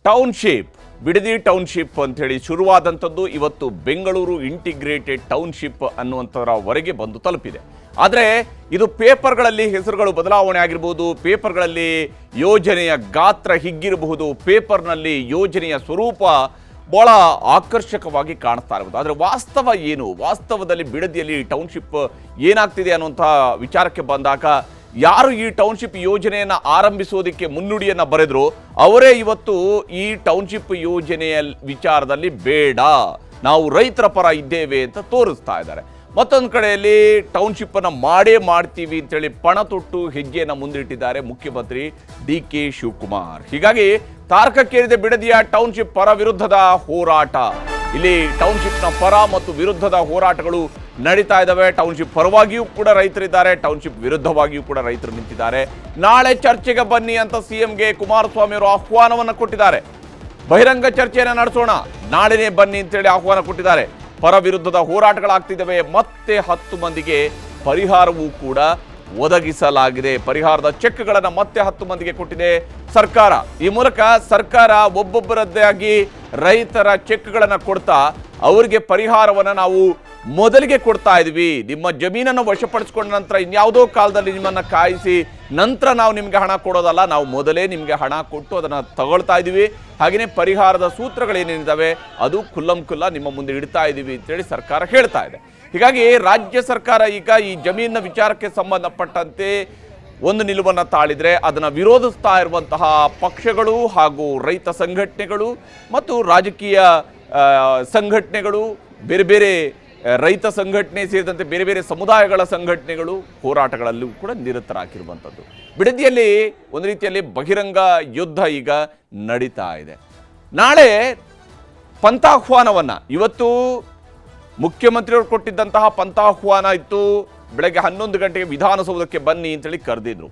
Township Bidadi township ಅಂತೇಳಿ ಶುರುವಾದಂಥದ್ದು ಇವತ್ತು Bengaluru integrated township ಅನ್ನುವಂಥವರೆಗೆ ಬಂದು ತಲುಪಿದೆ. ಆದರೆ ಇದು ಪೇಪರ್ಗಳಲ್ಲಿ ಹೆಸರುಗಳು ಬದಲಾವಣೆ ಆಗಿರಬಹುದು, ಪೇಪರ್ಗಳಲ್ಲಿ ಯೋಜನೆಯ ಗಾತ್ರ ಹಿಗ್ಗಿರಬಹುದು, ಪೇಪರ್ನಲ್ಲಿ ಯೋಜನೆಯ ಸ್ವರೂಪ ಬಹಳ ಆಕರ್ಷಕವಾಗಿ ಕಾಣಿಸ್ತಾ ಇರಬಹುದು. ಆದರೆ ವಾಸ್ತವ ಏನು, ವಾಸ್ತವದಲ್ಲಿ ಬಿಡದಿಯಲ್ಲಿ ಟೌನ್ಶಿಪ್ ಏನಾಗ್ತಿದೆ ಅನ್ನುವಂಥ ವಿಚಾರಕ್ಕೆ ಬಂದಾಗ ಯಾರು ಈ ಟೌನ್ಶಿಪ್ ಯೋಜನೆಯನ್ನು ಆರಂಭಿಸೋದಕ್ಕೆ ಮುನ್ನುಡಿಯನ್ನು ಬರೆದ್ರು ಅವರೇ ಇವತ್ತು ಈ ಟೌನ್ಶಿಪ್ ಯೋಜನೆಯ ವಿಚಾರದಲ್ಲಿ ಬೇಡ, ನಾವು ರೈತರ ಪರ ಇದ್ದೇವೆ ಅಂತ ತೋರಿಸ್ತಾ ಇದ್ದಾರೆ. ಮತ್ತೊಂದು ಕಡೆಯಲ್ಲಿ ಟೌನ್ಶಿಪ್ ಅನ್ನು ಮಾಡೇ ಮಾಡ್ತೀವಿ ಅಂತೇಳಿ ಪಣ ತೊಟ್ಟು ಹೆಜ್ಜೆಯನ್ನು ಮುಂದಿಟ್ಟಿದ್ದಾರೆ ಮುಖ್ಯಮಂತ್ರಿ DK ಶಿವಕುಮಾರ್. ಹೀಗಾಗಿ ತಾರಕಕ್ಕೇರಿದೆ ಬಿಡದಿಯ ಟೌನ್ಶಿಪ್ ಪರ ವಿರುದ್ಧದ ಹೋರಾಟ. ಇಲ್ಲಿ ಟೌನ್ಶಿಪ್ನ ಪರ ಮತ್ತು ವಿರುದ್ಧದ ಹೋರಾಟಗಳು ನಡೀತಾ ಇದ್ದಾವೆ. ಟೌನ್ಶಿಪ್ ಪರವಾಗಿಯೂ ಕೂಡ ರೈತರಿದ್ದಾರೆ, ಟೌನ್ಶಿಪ್ ವಿರುದ್ಧವಾಗಿಯೂ ಕೂಡ ರೈತರು ನಿಂತಿದ್ದಾರೆ. ನಾಳೆ ಚರ್ಚೆಗೆ ಬನ್ನಿ ಅಂತ CMಗೆ ಕುಮಾರಸ್ವಾಮಿ ಅವರು ಆಹ್ವಾನವನ್ನು ಕೊಟ್ಟಿದ್ದಾರೆ. ಬಹಿರಂಗ ಚರ್ಚೆಯನ್ನು ನಡೆಸೋಣ, ನಾಳೆನೇ ಬನ್ನಿ ಅಂತೇಳಿ ಆಹ್ವಾನ ಕೊಟ್ಟಿದ್ದಾರೆ. ಪರ ವಿರುದ್ಧದ ಹೋರಾಟಗಳಾಗ್ತಿದ್ದಾವೆ. ಮತ್ತೆ 10 ಮಂದಿಗೆ ಪರಿಹಾರವೂ ಕೂಡ ಒದಗಿಸಲಾಗಿದೆ. ಪರಿಹಾರದ ಚೆಕ್ಗಳನ್ನು ಮತ್ತೆ 10 ಮಂದಿಗೆ ಕೊಟ್ಟಿದೆ ಸರ್ಕಾರ. ಈ ಮೂಲಕ ಸರ್ಕಾರ ಒಬ್ಬೊಬ್ಬರದ್ದಾಗಿ ರೈತರ ಚೆಕ್ಗಳನ್ನು ಕೊಡ್ತಾ ಅವರಿಗೆ ಪರಿಹಾರವನ್ನು ನಾವು ಮೊದಲಿಗೆ ಕೊಡ್ತಾ ಇದ್ವಿ. ನಿಮ್ಮ ಜಮೀನನ್ನು ವಶಪಡಿಸ್ಕೊಂಡ ನಂತರ ಇನ್ಯಾವುದೋ ಕಾಲದಲ್ಲಿ ನಿಮ್ಮನ್ನು ಕಾಯಿಸಿ ನಂತರ ನಾವು ನಿಮಗೆ ಹಣ ಕೊಡೋದಲ್ಲ, ನಾವು ಮೊದಲೇ ನಿಮಗೆ ಹಣ ಕೊಟ್ಟು ಅದನ್ನು ತಗೊಳ್ತಾ ಇದ್ದೀವಿ. ಹಾಗೆಯೇ ಪರಿಹಾರದ ಸೂತ್ರಗಳೇನೇನಿದ್ದಾವೆ ಅದು ಖುಲ್ಲಂಖುಲ್ಲ ನಿಮ್ಮ ಮುಂದೆ ಇಡ್ತಾ ಇದ್ದೀವಿ ಅಂತೇಳಿ ಸರ್ಕಾರ ಹೇಳ್ತಾ ಇದೆ. ಹೀಗಾಗಿ ರಾಜ್ಯ ಸರ್ಕಾರ ಈಗ ಈ ಜಮೀನಿನ ವಿಚಾರಕ್ಕೆ ಸಂಬಂಧಪಟ್ಟಂತೆ ಒಂದು ನಿಲುವನ್ನು ತಾಳಿದರೆ ಅದನ್ನು ವಿರೋಧಿಸ್ತಾ ಇರುವಂತಹ ಪಕ್ಷಗಳು ಹಾಗೂ ರೈತ ಸಂಘಟನೆಗಳು ಮತ್ತು ರಾಜಕೀಯ ಸಂಘಟನೆಗಳು, ಬೇರೆ ಬೇರೆ ರೈತ ಸಂಘಟನೆ ಸೇರಿದಂತೆ ಬೇರೆ ಬೇರೆ ಸಮುದಾಯಗಳ ಸಂಘಟನೆಗಳು ಹೋರಾಟಗಳಲ್ಲೂ ಕೂಡ ನಿರತರಾಗಿರುವಂಥದ್ದು. ಬಿಡದಿಯಲ್ಲಿ ಒಂದು ರೀತಿಯಲ್ಲಿ ಬಹಿರಂಗ ಯುದ್ಧ ಈಗ ನಡೀತಾ ಇದೆ. ನಾಳೆ ಪಂಥಾಹ್ವಾನವನ್ನು, ಇವತ್ತು ಮುಖ್ಯಮಂತ್ರಿಯವರು ಕೊಟ್ಟಿದ್ದಂತಹ ಪಂಥಾಹ್ವಾನ ಇತ್ತು, ಬೆಳಗ್ಗೆ 11 ಗಂಟೆಗೆ ವಿಧಾನಸೌಧಕ್ಕೆ ಬನ್ನಿ ಅಂತೇಳಿ ಕರೆದಿದ್ರು.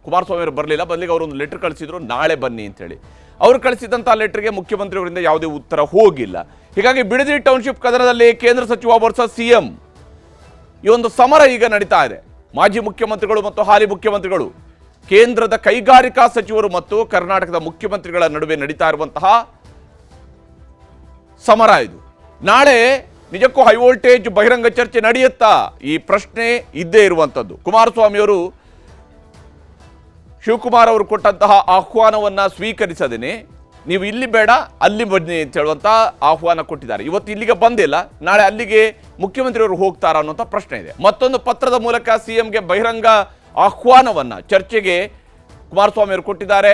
ಕುಮಾರಸ್ವಾಮಿ ಅವರು ಬರಲಿಲ್ಲ, ಬದಲಿಗೆ ಅವರೊಂದು ಲೆಟರ್ ಕಳಿಸಿದ್ರು, ನಾಳೆ ಬನ್ನಿ ಅಂತೇಳಿ. ಅವರು ಕಳಿಸಿದಂಥ ಲೆಟರ್ಗೆ ಮುಖ್ಯಮಂತ್ರಿಯವರಿಂದ ಯಾವುದೇ ಉತ್ತರ ಹೋಗಿಲ್ಲ. ಹೀಗಾಗಿ ಬಿಡದಿ ಟೌನ್ಶಿಪ್ ಕದನದಲ್ಲಿ ಕೇಂದ್ರ ಸಚಿವ ವರ್ಸಸ್ CM ಈ ಒಂದು ಸಮರ ಈಗ ನಡೀತಾ ಇದೆ. ಮಾಜಿ ಮುಖ್ಯಮಂತ್ರಿಗಳು ಮತ್ತು ಹಾಲಿ ಮುಖ್ಯಮಂತ್ರಿಗಳು, ಕೇಂದ್ರದ ಕೈಗಾರಿಕಾ ಸಚಿವರು ಮತ್ತು ಕರ್ನಾಟಕದ ಮುಖ್ಯಮಂತ್ರಿಗಳ ನಡುವೆ ನಡೀತಾ ಇರುವಂತಹ ಸಮರ ಇದು. ನಾಳೆ ನಿಜಕ್ಕೂ ಹೈ ವೋಲ್ಟೇಜ್ ಬಹಿರಂಗ ಚರ್ಚೆ ನಡೆಯುತ್ತಾ, ಈ ಪ್ರಶ್ನೆ ಇದ್ದೇ ಇರುವಂಥದ್ದು. ಕುಮಾರಸ್ವಾಮಿಯವರು ಶಿವಕುಮಾರ್ ಅವರು ಕೊಟ್ಟಂತಹ ಆಹ್ವಾನವನ್ನು ಸ್ವೀಕರಿಸದೇನೆ ನೀವು ಇಲ್ಲಿ ಬೇಡ ಅಲ್ಲಿ ಬನ್ನಿ ಅಂತ ಹೇಳುವಂಥ ಆಹ್ವಾನ ಕೊಟ್ಟಿದ್ದಾರೆ. ಇವತ್ತು ಇಲ್ಲಿಗೆ ಬಂದಿಲ್ಲ, ನಾಳೆ ಅಲ್ಲಿಗೆ ಮುಖ್ಯಮಂತ್ರಿಯವರು ಹೋಗ್ತಾರಾ ಅನ್ನೋಂಥ ಪ್ರಶ್ನೆ ಇದೆ. ಮತ್ತೊಂದು ಪತ್ರದ ಮೂಲಕ CMಗೆ ಬಹಿರಂಗ ಆಹ್ವಾನವನ್ನು ಚರ್ಚೆಗೆ ಕುಮಾರಸ್ವಾಮಿ ಅವರು ಕೊಟ್ಟಿದ್ದಾರೆ.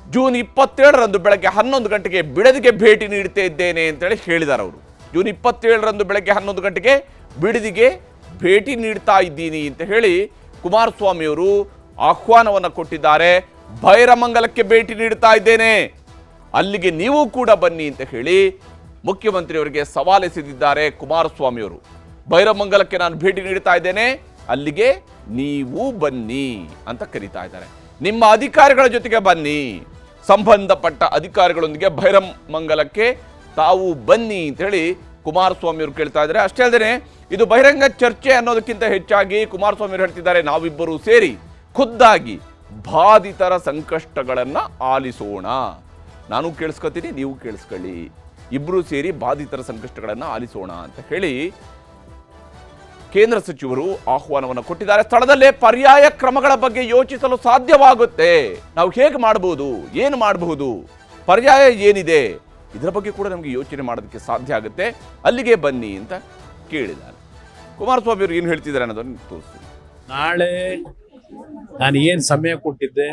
ಜೂನ್ 27ರಂದು ಬೆಳಗ್ಗೆ 11 ಗಂಟೆಗೆ ಬಿಡದಿಗೆ ಭೇಟಿ ನೀಡ್ತಾ ಇದ್ದೇನೆ ಅಂತೇಳಿ ಹೇಳಿದ್ದಾರೆ ಅವರು. ಜೂನ್ 27ರಂದು ಬೆಳಗ್ಗೆ 11 ಗಂಟೆಗೆ ಬಿಡದಿಗೆ ಭೇಟಿ ನೀಡ್ತಾ ಇದ್ದೀನಿ ಅಂತ ಹೇಳಿ ಕುಮಾರಸ್ವಾಮಿಯವರು ಆಹ್ವಾನವನ್ನು ಕೊಟ್ಟಿದ್ದಾರೆ. ಬೈರಮಂಗಲಕ್ಕೆ ಭೇಟಿ ನೀಡ್ತಾ ಇದ್ದೇನೆ, ಅಲ್ಲಿಗೆ ನೀವು ಕೂಡ ಬನ್ನಿ ಅಂತ ಹೇಳಿ ಮುಖ್ಯಮಂತ್ರಿಯವರಿಗೆ ಸವಾಲೆಸೆದಿದ್ದಾರೆ ಕುಮಾರಸ್ವಾಮಿಯವರು. ಬೈರಮಂಗಲಕ್ಕೆ ನಾನು ಭೇಟಿ ನೀಡ್ತಾ ಇದ್ದೇನೆ, ಅಲ್ಲಿಗೆ ನೀವು ಬನ್ನಿ ಅಂತ ಕರೀತಾ ಇದ್ದಾರೆ. ನಿಮ್ಮ ಅಧಿಕಾರಿಗಳ ಜೊತೆಗೆ ಬನ್ನಿ, ಸಂಬಂಧಪಟ್ಟ ಅಧಿಕಾರಿಗಳೊಂದಿಗೆ ಬೈರಮಂಗಲಕ್ಕೆ ತಾವು ಬನ್ನಿ ಅಂತ ಹೇಳಿ ಕುಮಾರಸ್ವಾಮಿಯವರು ಕೇಳ್ತಾ ಇದ್ದಾರೆ. ಅಷ್ಟೇ ಅಲ್ಲದೆ ಇದು ಬಹಿರಂಗ ಚರ್ಚೆ ಅನ್ನೋದಕ್ಕಿಂತ ಹೆಚ್ಚಾಗಿ ಕುಮಾರಸ್ವಾಮಿಯವರು ಹೇಳ್ತಿದ್ದಾರೆ, ನಾವಿಬ್ಬರೂ ಸೇರಿ ಖುದ್ದಾಗಿ ಬಾಧಿತರ ಸಂಕಷ್ಟಗಳನ್ನು ಆಲಿಸೋಣ. ನಾನು ಕೇಳಿಸ್ಕೊತೀನಿ, ನೀವು ಕೇಳಿಸ್ಕೊಳ್ಳಿ, ಇಬ್ಬರೂ ಸೇರಿ ಬಾಧಿತರ ಸಂಕಷ್ಟಗಳನ್ನು ಆಲಿಸೋಣ ಅಂತ ಹೇಳಿ ಕೇಂದ್ರ ಸಚಿವರು ಆಹ್ವಾನವನ್ನು ಕೊಟ್ಟಿದ್ದಾರೆ. ಸ್ಥಳದಲ್ಲೇ ಪರ್ಯಾಯ ಕ್ರಮಗಳ ಬಗ್ಗೆ ಯೋಚಿಸಲು ಸಾಧ್ಯವಾಗುತ್ತೆ. ನಾವು ಹೇಗೆ ಮಾಡಬಹುದು, ಏನು ಮಾಡಬಹುದು, ಪರ್ಯಾಯ ಏನಿದೆ, ಇದರ ಬಗ್ಗೆ ಕೂಡ ನಮಗೆ ಯೋಚನೆ ಮಾಡೋದಕ್ಕೆ ಸಾಧ್ಯ ಆಗುತ್ತೆ, ಅಲ್ಲಿಗೆ ಬನ್ನಿ ಅಂತ ಕೇಳಿದ್ದಾರೆ. ಕುಮಾರಸ್ವಾಮಿ ಅವರು ಏನು ಹೇಳ್ತಿದ್ದಾರೆ ಅನ್ನೋದನ್ನು ತೋರಿಸ್ತೀನಿ. ನಾಳೆ ನಾನು ಏನು ಸಮಯ ಕೊಟ್ಟಿದ್ದೆ,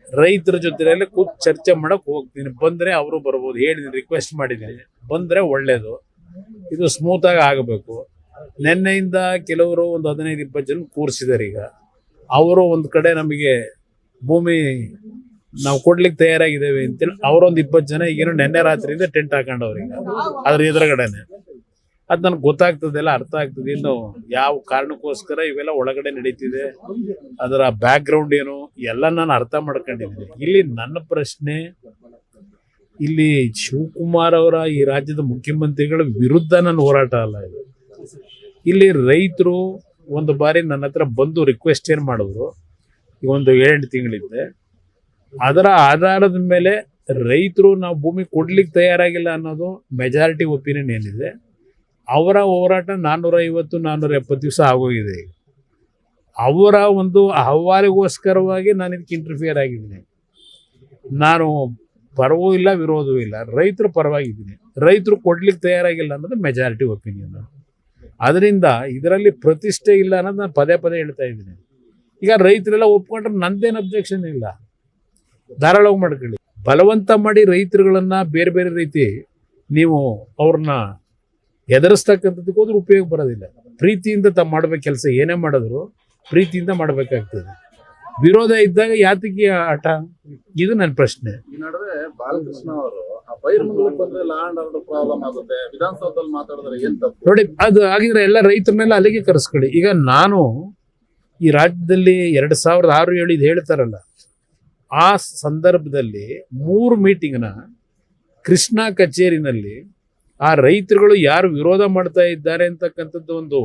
ರೈತರ ಜೊತೆಯಲ್ಲಿ ಕೂತ್ ಚರ್ಚೆ ಮಾಡಕ್ ಹೋಗ್ತೀನಿ. ಬಂದ್ರೆ ಅವರು ಬರ್ಬೋದು, ಹೇಳಿದ್ದೀನಿ, ರಿಕ್ವೆಸ್ಟ್ ಮಾಡಿದ್ದೀನಿ, ಬಂದ್ರೆ ಒಳ್ಳೇದು. ಇದು ಸ್ಮೂತ್ ಆಗಿ ಆಗಬೇಕು. ನಿನ್ನೆಯಿಂದ ಕೆಲವರು ಒಂದು 15-20 ಜನ ಕೂರಿಸಿದ್ದಾರೆ. ಈಗ ಅವರು ಒಂದು ಕಡೆ ನಮಗೆ ಭೂಮಿ ನಾವು ಕೊಡ್ಲಿಕ್ಕೆ ತಯಾರಾಗಿದ್ದೇವೆ ಅಂತೇಳಿ ಅವರೊಂದು 20 ಜನ ಈಗೇನು ನೆನ್ನೆ ರಾತ್ರಿಯಿಂದ ಟೆಂಟ್ ಹಾಕೊಂಡವ್ರೀಗ ಅದ್ರ ಎದುರುಗಡೆನೆ. ಅದು ನನಗೆ ಗೊತ್ತಾಗ್ತದೆಲ್ಲ, ಅರ್ಥ ಆಗ್ತದೆ. ಇನ್ನು ಯಾವ ಕಾರಣಕ್ಕೋಸ್ಕರ ಇವೆಲ್ಲ ಒಳಗಡೆ ನಡೀತಿದೆ, ಅದರ ಬ್ಯಾಕ್ ಗ್ರೌಂಡ್ ಏನು ಎಲ್ಲ ನಾನು ಅರ್ಥ ಮಾಡ್ಕೊಂಡಿದ್ದೀನಿ. ಇಲ್ಲಿ ನನ್ನ ಪ್ರಶ್ನೆ, ಇಲ್ಲಿ ಶಿವಕುಮಾರ್ ಅವರ ಈ ರಾಜ್ಯದ ಮುಖ್ಯಮಂತ್ರಿಗಳ ವಿರುದ್ಧ ನನ್ನ ಹೋರಾಟ ಅಲ್ಲ ಇದು. ಇಲ್ಲಿ ರೈತರು ಒಂದು ಬಾರಿ ನನ್ನ ಹತ್ರ ಬಂದು ರಿಕ್ವೆಸ್ಟ್ ಏನು ಮಾಡಿದ್ರು, ಈಗ ಒಂದು 7 ತಿಂಗಳಿದ್ದೆ, ಅದರ ಆಧಾರದ ಮೇಲೆ ರೈತರು ನಾವು ಭೂಮಿ ಕೊಡ್ಲಿಕ್ಕೆ ತಯಾರಾಗಿಲ್ಲ ಅನ್ನೋದು ಮೆಜಾರಿಟಿ ಒಪಿನಿಯನ್ ಏನಿದೆ. ಅವರ ಹೋರಾಟ 450-470 ದಿವಸ ಆಗೋಗಿದೆ. ಈಗ ಅವರ ಒಂದು ಅಹವಾಲಿಗೋಸ್ಕರವಾಗಿ ನಾನು ಇದಕ್ಕೆ ಇಂಟರ್ಫಿಯರ್ ಆಗಿದ್ದೀನಿ. ನಾನು ಪರವೂ ಇಲ್ಲ ವಿರೋಧವೂ ಇಲ್ಲ, ರೈತರ ಪರವಾಗಿದ್ದೀನಿ. ರೈತರು ಕೊಡ್ಲಿಕ್ಕೆ ತಯಾರಾಗಿಲ್ಲ ಅನ್ನೋದು ಮೆಜಾರಿಟಿ ಒಪಿನಿಯನ್. ಅದರಿಂದ ಇದರಲ್ಲಿ ಪ್ರತಿಷ್ಠೆ ಇಲ್ಲ ಅನ್ನೋದು ನಾನು ಪದೇ ಪದೇ ಹೇಳ್ತಾ ಇದ್ದೀನಿ. ಈಗ ರೈತರೆಲ್ಲ ಒಪ್ಕೊಂಡ್ರೆ ನಂದೇನು ಅಬ್ಜೆಕ್ಷನ್ ಇಲ್ಲ, ಧಾರಾಳವಾಗಿ ಮಾಡ್ಕೊಳ್ಳಿ. ಬಲವಂತ ಮಾಡಿ ರೈತರುಗಳನ್ನ ಬೇರೆ ಬೇರೆ ರೀತಿ ನೀವು ಅವ್ರನ್ನ ಎದುರಿಸ್ತಕ್ಕಂಥದ್ದಕ್ಕೆ ಹೋದ್ರೆ ಉಪಯೋಗ ಬರೋದಿಲ್ಲ. ಪ್ರೀತಿಯಿಂದ ತಾವು ಮಾಡಬೇಕು ಕೆಲಸ, ಏನೇ ಮಾಡಿದ್ರು ಪ್ರೀತಿಯಿಂದ ಮಾಡಬೇಕಾಗ್ತದೆ. ವಿರೋಧ ಇದ್ದಾಗ ಯಾತಕ್ಕೆ ಆಟ, ಇದು ನನ್ನ ಪ್ರಶ್ನೆ. ಈ ನಡುವೆ ಬಾಲಕೃಷ್ಣ ಅವರು ಬೈರ್ಮಂಗಲಕ್ಕೆ ಬಂದ್ರೆ ಲಾ ಅಂಡ್ ಆರ್ಡರ್ ಪ್ರಾಬ್ಲಮ್ ಆಗುತ್ತೆ, ವಿಧಾನಸೌಧದಲ್ಲಿ ಮಾತಾಡಿದ್ರೆ ಏನ್ ತಪ್ಪು? ನೋಡಿ, ಅದು ಆಗಿದ್ರೆ ಎಲ್ಲ ರೈತರನ್ನೆಲ್ಲ ಅಲ್ಲಿಗೆ ಕರೆಸ್ಕೊಳ್ಳಿ. ಈಗ ನಾನು ಈ ರಾಜ್ಯದಲ್ಲಿ 2006-7 ಇದು ಹೇಳ್ತಾರಲ್ಲ, ಆ ಸಂದರ್ಭದಲ್ಲಿ 3 ಮೀಟಿಂಗ್ನ ಕೃಷ್ಣಾ ಕಚೇರಿನಲ್ಲಿ ಆ ರೈತರುಗಳು ಯಾರು ವಿರೋಧ ಮಾಡ್ತಾ ಇದ್ದಾರೆ ಅಂತಕ್ಕಂಥದ್ದು ಒಂದು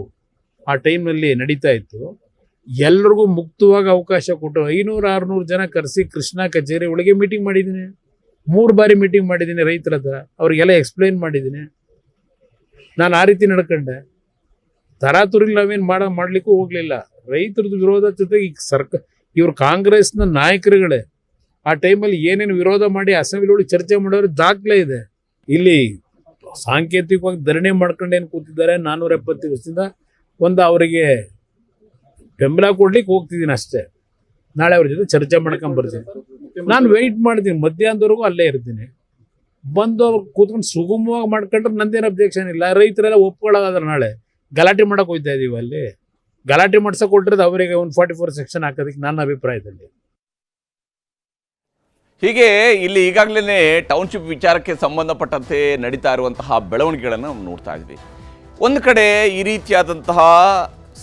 ಆ ಟೈಮ್ನಲ್ಲಿ ನಡೀತಾ ಇತ್ತು. ಎಲ್ರಿಗೂ ಮುಕ್ತವಾಗಿ ಅವಕಾಶ ಕೊಟ್ಟು 500-600 ಜನ ಕರೆಸಿ ಕೃಷ್ಣಾ ಕಚೇರಿ ಒಳಗೆ ಮೀಟಿಂಗ್ ಮಾಡಿದ್ದೀನಿ. 3 ಬಾರಿ ಮೀಟಿಂಗ್ ಮಾಡಿದ್ದೀನಿ ರೈತರ ಹತ್ರ, ಅವ್ರಿಗೆಲ್ಲ ಎಕ್ಸ್ಪ್ಲೈನ್ ಮಾಡಿದ್ದೀನಿ. ನಾನು ಆ ರೀತಿ ನಡ್ಕೊಂಡೆ. ತರಾತುರಿಲಿ ನಾವೇನು ಮಾಡ್ಲಿಕ್ಕೂ ಹೋಗ್ಲಿಲ್ಲ. ರೈತರದ್ದು ವಿರೋಧ ಜೊತೆಗೆ ಈಗ ಇವ್ರು ಕಾಂಗ್ರೆಸ್ನ ನಾಯಕರುಗಳೇ ಆ ಟೈಮಲ್ಲಿ ಏನೇನು ವಿರೋಧ ಮಾಡಿ ಅಸೆಂಬ್ಲಿ ಒಳಗೆ ಚರ್ಚೆ ಮಾಡೋರು ದಾಖಲೆ ಇದೆ. ಇಲ್ಲಿ ಸಾಂಕೇತಿಕವಾಗಿ ಧರಣಿ ಮಾಡ್ಕೊಂಡು ಏನು ಕೂತಿದ್ದಾರೆ 470 ದಿವಸದಿಂದ, ಒಂದು ಅವರಿಗೆ ಬೆಂಬಲ ಕೊಡ್ಲಿಕ್ಕೆ ಹೋಗ್ತಿದ್ದೀನಿ ಅಷ್ಟೇ. ನಾಳೆ ಅವ್ರ ಜೊತೆ ಚರ್ಚೆ ಮಾಡ್ಕೊಂಡ್ ಬರ್ತೀನಿ. ನಾನು ವೆಯ್ಟ್ ಮಾಡ್ತೀನಿ, ಮಧ್ಯಾಹ್ನದವರೆಗೂ ಅಲ್ಲೇ ಇರ್ತೀನಿ. ಬಂದು ಅವ್ರು ಕೂತ್ಕೊಂಡು ಸುಗಮವಾಗಿ ಮಾಡ್ಕೊಂಡ್ರೆ ನಂದೇನು ಅಬ್ಜೆಕ್ಷನ್ ಇಲ್ಲ. ರೈತರೆಲ್ಲ ಒಪ್ಕೊಳ್ಳೋದಾದ್ರೆ ನಾಳೆ ಗಲಾಟೆ ಮಾಡಕ್ಕೆ ಹೋಗ್ತಾ ಇದೀವಿ. ಅಲ್ಲಿ ಗಲಾಟೆ ಮಾಡ್ಸಕ್ಕೆ ಕೊಟ್ಟಿರೋದು ಅವರಿಗೆ 144 ಸೆಕ್ಷನ್ ಹಾಕೋದಕ್ಕೆ ನನ್ನ ಅಭಿಪ್ರಾಯದಲ್ಲಿ. ಹೀಗೆ ಇಲ್ಲಿ ಈಗಾಗಲೇ ಟೌನ್ಶಿಪ್ ವಿಚಾರಕ್ಕೆ ಸಂಬಂಧಪಟ್ಟಂತೆ ನಡೀತಾ ಇರುವಂತಹ ಬೆಳವಣಿಗೆಗಳನ್ನು ನಾವು ನೋಡ್ತಾ ಇದ್ವಿ. ಒಂದು ಕಡೆ ಈ ರೀತಿಯಾದಂತಹ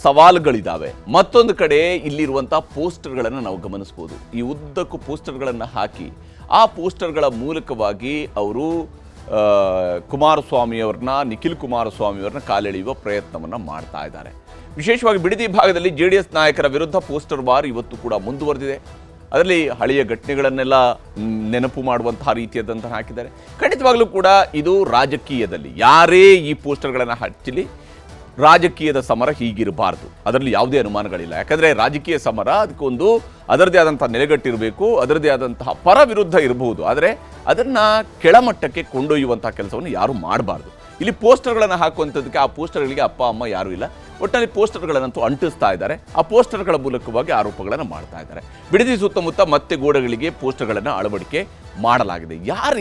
ಸವಾಲುಗಳಿದ್ದಾವೆ, ಮತ್ತೊಂದು ಕಡೆ ಇಲ್ಲಿರುವಂತಹ ಪೋಸ್ಟರ್ಗಳನ್ನು ನಾವು ಗಮನಿಸ್ಬೋದು. ಈ ಉದ್ದಕ್ಕೂ ಪೋಸ್ಟರ್ಗಳನ್ನು ಹಾಕಿ ಆ ಪೋಸ್ಟರ್ಗಳ ಮೂಲಕವಾಗಿ ಅವರು ಕುಮಾರಸ್ವಾಮಿಯವ್ರನ್ನ, ನಿಖಿಲ್ ಕುಮಾರಸ್ವಾಮಿಯವ್ರನ್ನ ಕಾಲೆಳೆಯುವ ಪ್ರಯತ್ನವನ್ನು ಮಾಡ್ತಾ ಇದ್ದಾರೆ. ವಿಶೇಷವಾಗಿ ಬಿಡದಿ ಭಾಗದಲ್ಲಿ JDS ನಾಯಕರ ವಿರುದ್ಧ ಪೋಸ್ಟರ್ ವಾರ್ ಇವತ್ತು ಕೂಡ ಮುಂದುವರೆದಿದೆ. ಅದರಲ್ಲಿ ಹಳೆಯ ಘಟನೆಗಳನ್ನೆಲ್ಲ ನೆನಪು ಮಾಡುವಂತಹ ರೀತಿಯಾದಂತಹ ಹಾಕಿದ್ದಾರೆ. ಖಂಡಿತವಾಗ್ಲೂ ಕೂಡ ಇದು ರಾಜಕೀಯದಲ್ಲಿ ಯಾರೇ ಈ ಪೋಸ್ಟರ್ಗಳನ್ನು ಹಚ್ಚಲಿ, ರಾಜಕೀಯದ ಸಮರ ಹೀಗಿರಬಾರ್ದು, ಅದರಲ್ಲಿ ಯಾವುದೇ ಅನುಮಾನಗಳಿಲ್ಲ. ಯಾಕಂದರೆ ರಾಜಕೀಯ ಸಮರ ಅದಕ್ಕೊಂದು ಅದರದೇ ಆದಂಥ ನೆಲೆಗಟ್ಟಿರಬೇಕು, ಅದರದೇ ಆದಂತಹ ಪರ ವಿರುದ್ಧ ಇರಬಹುದು, ಆದರೆ ಅದನ್ನು ಕೆಳಮಟ್ಟಕ್ಕೆ ಕೊಂಡೊಯ್ಯುವಂಥ ಕೆಲಸವನ್ನು ಯಾರೂ ಮಾಡಬಾರ್ದು. ಇಲ್ಲಿ ಪೋಸ್ಟರ್ಗಳನ್ನು ಹಾಕುವಂಥದ್ದಕ್ಕೆ ಆ ಪೋಸ್ಟರ್ಗಳಿಗೆ ಅಪ್ಪ ಅಮ್ಮ ಯಾರೂ ಇಲ್ಲ. ಒಟ್ಟಿನಲ್ಲಿ ಪೋಸ್ಟರ್ಗಳನ್ನಂತೂ ಅಂಟಿಸ್ತಾ ಇದ್ದಾರೆ. ಆ ಪೋಸ್ಟರ್ಗಳ ಮೂಲಕವಾಗಿ ಆರೋಪಗಳನ್ನು ಮಾಡ್ತಾ ಇದ್ದಾರೆ. ಬಿಡದಿ ಸುತ್ತಮುತ್ತ ಮತ್ತೆ ಗೋಡೆಗಳಿಗೆ ಪೋಸ್ಟರ್ಗಳನ್ನು ಅಳವಡಿಕೆ ಮಾಡಲಾಗಿದೆ. ಯಾರು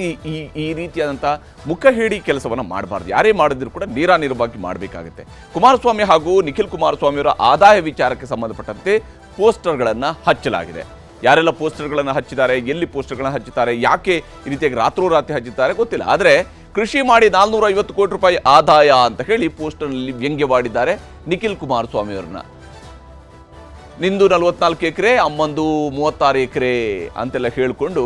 ಈ ರೀತಿಯಾದಂಥ ಮುಖ ಹೇಳಿ ಕೆಲಸವನ್ನು ಮಾಡಬಾರ್ದು. ಯಾರೇ ಮಾಡಿದ್ರು ಕೂಡ ನೇರಾನೇರವಾಗಿ ಮಾಡಬೇಕಾಗುತ್ತೆ. ಕುಮಾರಸ್ವಾಮಿ ಹಾಗೂ ನಿಖಿಲ್ ಕುಮಾರಸ್ವಾಮಿಯವರ ಆದಾಯ ವಿಚಾರಕ್ಕೆ ಸಂಬಂಧಪಟ್ಟಂತೆ ಪೋಸ್ಟರ್ಗಳನ್ನು ಹಚ್ಚಲಾಗಿದೆ. ಯಾರೆಲ್ಲ ಪೋಸ್ಟರ್ಗಳನ್ನು ಹಚ್ಚಿದ್ದಾರೆ, ಎಲ್ಲಿ ಪೋಸ್ಟರ್ಗಳನ್ನು ಹಚ್ಚುತ್ತಾರೆ, ಯಾಕೆ ಈ ರೀತಿಯಾಗಿ ರಾತ್ರೋರಾತ್ರಿ ಹಚ್ಚುತ್ತಾರೆ ಗೊತ್ತಿಲ್ಲ. ಆದರೆ ಕೃಷಿ ಮಾಡಿ 450 ಕೋಟಿ ರೂಪಾಯಿ ಆದಾಯ ಅಂತ ಹೇಳಿ ಪೋಸ್ಟರ್ನಲ್ಲಿ ವ್ಯಂಗ್ಯವಾಡಿದ್ದಾರೆ ನಿಖಿಲ್ ಕುಮಾರಸ್ವಾಮಿಯವ್ರನ್ನ. ನಿಂದು 44 ಎಕರೆ, ಅಮ್ಮಂದು 36 ಎಕರೆ ಅಂತೆಲ್ಲ ಹೇಳಿಕೊಂಡು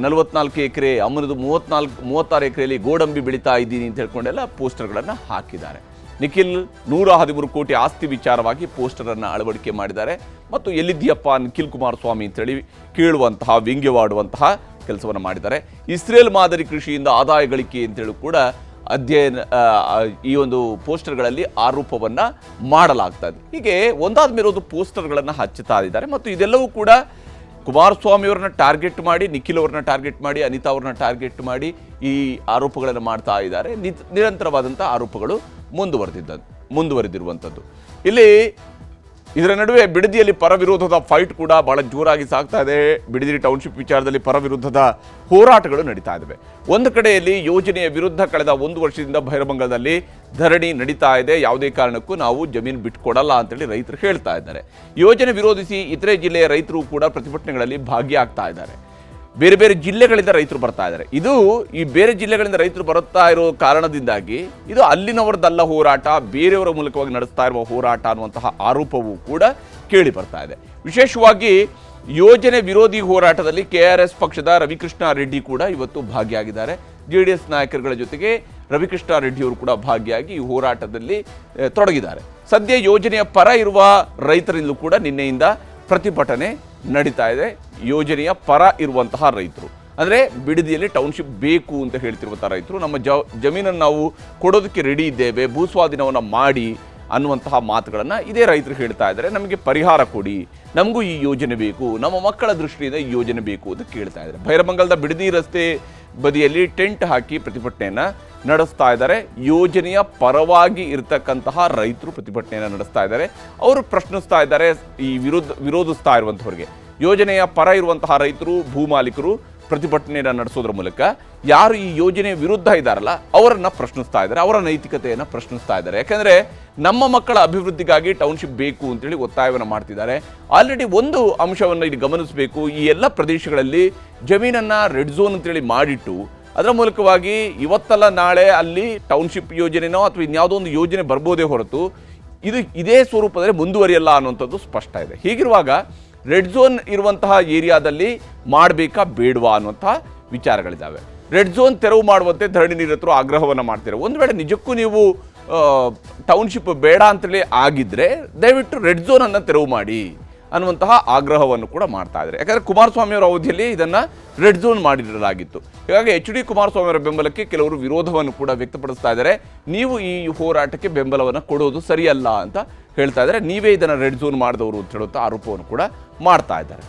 44 ಎಕರೆ, ಅಮ್ಮನದು 36 ಎಕರೆಯಲ್ಲಿ ಗೋಡಂಬಿ ಬೆಳೀತಾ ಇದ್ದೀನಿ ಅಂತ ಹೇಳ್ಕೊಂಡೆಲ್ಲ ಪೋಸ್ಟರ್ಗಳನ್ನು ಹಾಕಿದ್ದಾರೆ. ನಿಖಿಲ್ 113 ಕೋಟಿ ಆಸ್ತಿ ವಿಚಾರವಾಗಿ ಪೋಸ್ಟರನ್ನು ಅಳವಡಿಕೆ ಮಾಡಿದ್ದಾರೆ. ಮತ್ತು ಎಲ್ಲಿದ್ದೀಯಪ್ಪ ನಿಖಿಲ್ ಕುಮಾರಸ್ವಾಮಿ ಅಂತೇಳಿ ಕೇಳುವಂತಹ, ವ್ಯಂಗ್ಯವಾಡುವಂತಹ ಕೆಲಸವನ್ನು ಮಾಡಿದ್ದಾರೆ. ಇಸ್ರೇಲ್ ಮಾದರಿ ಕೃಷಿಯಿಂದ ಆದಾಯ ಗಳಿಕೆ ಅಂತೇಳಿ ಕೂಡ ಈ ಒಂದು ಪೋಸ್ಟರ್ಗಳಲ್ಲಿ ಆರೋಪವನ್ನು ಮಾಡಲಾಗ್ತಾ ಇದೆ. ಹೀಗೆ ಒಂದಾದ ಮೇಲೆ ಒಂದು ಪೋಸ್ಟರ್ಗಳನ್ನು ಹಚ್ಚುತ್ತಾ ಇದ್ದಾರೆ. ಮತ್ತು ಇದೆಲ್ಲವೂ ಕೂಡ ಕುಮಾರಸ್ವಾಮಿಯವ್ರನ್ನ ಟಾರ್ಗೆಟ್ ಮಾಡಿ, ನಿಖಿಲ್ ಅವ್ರನ್ನ ಟಾರ್ಗೆಟ್ ಮಾಡಿ, ಅನಿತಾ ಅವ್ರನ್ನ ಟಾರ್ಗೆಟ್ ಮಾಡಿ ಈ ಆರೋಪಗಳನ್ನು ಮಾಡ್ತಾ ಇದ್ದಾರೆ. ನಿರಂತರವಾದಂಥ ಆರೋಪಗಳು ಮುಂದುವರೆದಿರುವಂಥದ್ದು. ಇಲ್ಲಿ ಇದರ ನಡುವೆ ಬಿಡದಿಯಲ್ಲಿ ಪರ ವಿರೋಧದ ಫೈಟ್ ಕೂಡ ಬಹಳ ಜೋರಾಗಿ ಸಾಗ್ತಾ ಇದೆ. ಬಿಡದಿ ಟೌನ್ಶಿಪ್ ವಿಚಾರದಲ್ಲಿ ಪರ ವಿರುದ್ಧದ ಹೋರಾಟಗಳು ನಡೀತಾ ಇದ್ದಾವೆ. ಒಂದು ಕಡೆಯಲ್ಲಿ ಯೋಜನೆಯ ವಿರುದ್ಧ ಕಳೆದ 1 ವರ್ಷದಿಂದ ಬೈರಮಂಗಲದಲ್ಲಿ ಧರಣಿ ನಡೀತಾ ಇದೆ. ಯಾವುದೇ ಕಾರಣಕ್ಕೂ ನಾವು ಜಮೀನು ಬಿಟ್ಕೊಡಲ್ಲ ಅಂತೇಳಿ ರೈತರು ಹೇಳ್ತಾ ಇದ್ದಾರೆ. ಯೋಜನೆ ವಿರೋಧಿಸಿ ಇತರೆ ಜಿಲ್ಲೆಯ ರೈತರು ಕೂಡ ಪ್ರತಿಭಟನೆಗಳಲ್ಲಿ ಭಾಗಿಯಾಗ್ತಾ ಇದ್ದಾರೆ. ಬೇರೆ ಬೇರೆ ಜಿಲ್ಲೆಗಳಿಂದ ರೈತರು ಬರ್ತಾ ಇದ್ದಾರೆ. ಇದು ಈ ಬೇರೆ ಜಿಲ್ಲೆಗಳಿಂದ ರೈತರು ಬರುತ್ತಾ ಇರೋ ಕಾರಣದಿಂದಾಗಿ ಇದು ಅಲ್ಲಿನವರದಲ್ಲ ಹೋರಾಟ, ಬೇರೆಯವರ ಮೂಲಕವಾಗಿ ನಡೆಸ್ತಾ ಇರುವ ಹೋರಾಟ ಅನ್ನುವಂತಹ ಆರೋಪವೂ ಕೂಡ ಕೇಳಿ ಬರ್ತಾ ಇದೆ. ವಿಶೇಷವಾಗಿ ಯೋಜನೆ ವಿರೋಧಿ ಹೋರಾಟದಲ್ಲಿ KRS ಪಕ್ಷದ ರವಿಕೃಷ್ಣ ರೆಡ್ಡಿ ಕೂಡ ಇವತ್ತು ಭಾಗಿಯಾಗಿದ್ದಾರೆ. JDS ನಾಯಕರುಗಳ ಜೊತೆಗೆ ರವಿಕೃಷ್ಣ ರೆಡ್ಡಿಯವರು ಕೂಡ ಭಾಗಿಯಾಗಿ ಈ ಹೋರಾಟದಲ್ಲಿ ತೊಡಗಿದ್ದಾರೆ. ಸದ್ಯ ಯೋಜನೆಯ ಪರ ಇರುವ ರೈತರಿಂದಲೂ ಕೂಡ ನಿನ್ನೆಯಿಂದ ಪ್ರತಿಭಟನೆ ನಡೀತಾ ಇದೆ. ಯೋಜನೆಯ ಪರ ಇರುವಂತಹ ರೈತರು ಅಂದರೆ ಬಿಡದಿಯಲ್ಲಿ ಟೌನ್ಶಿಪ್ ಬೇಕು ಅಂತ ಹೇಳ್ತಿರುವಂಥ ರೈತರು ನಮ್ಮ ಜಮೀನನ್ನು ನಾವು ಕೊಡೋದಕ್ಕೆ ರೆಡಿ ಇದ್ದೇವೆ, ಭೂಸ್ವಾಧೀನವನ್ನು ಮಾಡಿ ಅನ್ನುವಂತಹ ಮಾತುಗಳನ್ನು ಇದೇ ರೈತರು ಹೇಳ್ತಾ ಇದ್ದಾರೆ. ನಮಗೆ ಪರಿಹಾರ ಕೊಡಿ, ನಮಗೂ ಈ ಯೋಜನೆ ಬೇಕು, ನಮ್ಮ ಮಕ್ಕಳ ದೃಷ್ಟಿಯಿಂದ ಈ ಯೋಜನೆ ಬೇಕು ಅಂತ ಕೇಳ್ತಾ ಇದ್ದಾರೆ. ಭೈರಮಂಗಲದ ಬಿಡದಿ ರಸ್ತೆ ಬದಿಯಲ್ಲಿ ಟೆಂಟ್ ಹಾಕಿ ಪ್ರತಿಭಟನೆಯನ್ನು ನಡೆಸ್ತಾ ಇದ್ದಾರೆ. ಯೋಜನೆಯ ಪರವಾಗಿ ಇರತಕ್ಕಂತಹ ರೈತರು ಪ್ರತಿಭಟನೆಯನ್ನು ನಡೆಸ್ತಾ ಇದ್ದಾರೆ. ಅವರು ಪ್ರಶ್ನಿಸ್ತಾ ಇದ್ದಾರೆ ಈ ವಿರೋಧಿಸ್ತಾ ಇರುವಂಥವ್ರಿಗೆ. ಯೋಜನೆಯ ಪರ ಇರುವಂತಹ ರೈತರು, ಭೂಮಾಲೀಕರು ಪ್ರತಿಭಟನೆಯನ್ನು ನಡೆಸೋದ್ರ ಮೂಲಕ ಯಾರು ಈ ಯೋಜನೆಯ ವಿರುದ್ಧ ಇದ್ದಾರಲ್ಲ ಅವರನ್ನು ಪ್ರಶ್ನಿಸ್ತಾ ಇದ್ದಾರೆ, ಅವರ ನೈತಿಕತೆಯನ್ನು ಪ್ರಶ್ನಿಸ್ತಾ ಇದ್ದಾರೆ. ಯಾಕೆಂದರೆ ನಮ್ಮ ಮಕ್ಕಳ ಅಭಿವೃದ್ಧಿಗಾಗಿ ಟೌನ್ಶಿಪ್ ಬೇಕು ಅಂತೇಳಿ ಒತ್ತಾಯವನ್ನು ಮಾಡ್ತಿದ್ದಾರೆ. ಆಲ್ರೆಡಿ ಒಂದು ಅಂಶವನ್ನು ಇಲ್ಲಿ ಗಮನಿಸಬೇಕು, ಈ ಎಲ್ಲ ಪ್ರದೇಶಗಳಲ್ಲಿ ಜಮೀನನ್ನು ರೆಡ್ ಝೋನ್ ಅಂತೇಳಿ ಮಾಡಿಟ್ಟು ಅದರ ಮೂಲಕವಾಗಿ ಇವತ್ತಲ್ಲ ನಾಳೆ ಅಲ್ಲಿ ಟೌನ್ಶಿಪ್ ಯೋಜನೆನೋ ಅಥವಾ ಇನ್ಯಾವುದೋ ಒಂದು ಯೋಜನೆ ಬರ್ಬೋದೇ ಹೊರತು ಇದು ಇದೇ ಸ್ವರೂಪದಲ್ಲಿ ಮುಂದುವರಿಯಲ್ಲ ಅನ್ನುವಂಥದ್ದು ಸ್ಪಷ್ಟ ಇದೆ. ಹೀಗಿರುವಾಗ ರೆಡ್ ಝೋನ್ ಇರುವಂತಹ ಏರಿಯಾದಲ್ಲಿ ಮಾಡಬೇಕಾ ಬೇಡವಾ ಅನ್ನುವಂತಹ ವಿಚಾರಗಳಿದ್ದಾವೆ. ರೆಡ್ ಝೋನ್ ತೆರವು ಮಾಡುವಂತೆ ಧರಣಿ ನಿರತರು ಆಗ್ರಹವನ್ನು ಮಾಡ್ತಾರೆ. ಒಂದು ವೇಳೆ ನಿಜಕ್ಕೂ ನೀವು ಟೌನ್ಶಿಪ್ ಬೇಡ ಅಂತೇಳಿ ಆಗಿದ್ದರೆ ದಯವಿಟ್ಟು ರೆಡ್ ಝೋನನ್ನು ತೆರವು ಮಾಡಿ ಅನ್ನುವಂತಹ ಆಗ್ರಹವನ್ನು ಕೂಡ ಮಾಡ್ತಾ ಇದ್ದಾರೆ. ಯಾಕಂದರೆ ಕುಮಾರಸ್ವಾಮಿ ಅವರ ಅವಧಿಯಲ್ಲಿ ಇದನ್ನು ರೆಡ್ ಝೋನ್ ಮಾಡಿರಲಾಗಿತ್ತು. ಹೀಗಾಗಿ HD ಕುಮಾರಸ್ವಾಮಿ ಅವರ ಬೆಂಬಲಕ್ಕೆ ಕೆಲವರು ವಿರೋಧವನ್ನು ಕೂಡ ವ್ಯಕ್ತಪಡಿಸ್ತಾ ಇದ್ದಾರೆ. ನೀವು ಈ ಹೋರಾಟಕ್ಕೆ ಬೆಂಬಲವನ್ನು ಕೊಡೋದು ಸರಿಯಲ್ಲ ಅಂತ ಹೇಳ್ತಾ ಇದ್ದಾರೆ. ನೀವೇ ಇದನ್ನು ರೆಡ್ ಝೋನ್ ಮಾಡಿದವರು ಅಂತ ಹೇಳುವಂಥ ಆರೋಪವನ್ನು ಕೂಡ ಮಾಡ್ತಾ ಇದ್ದಾರೆ.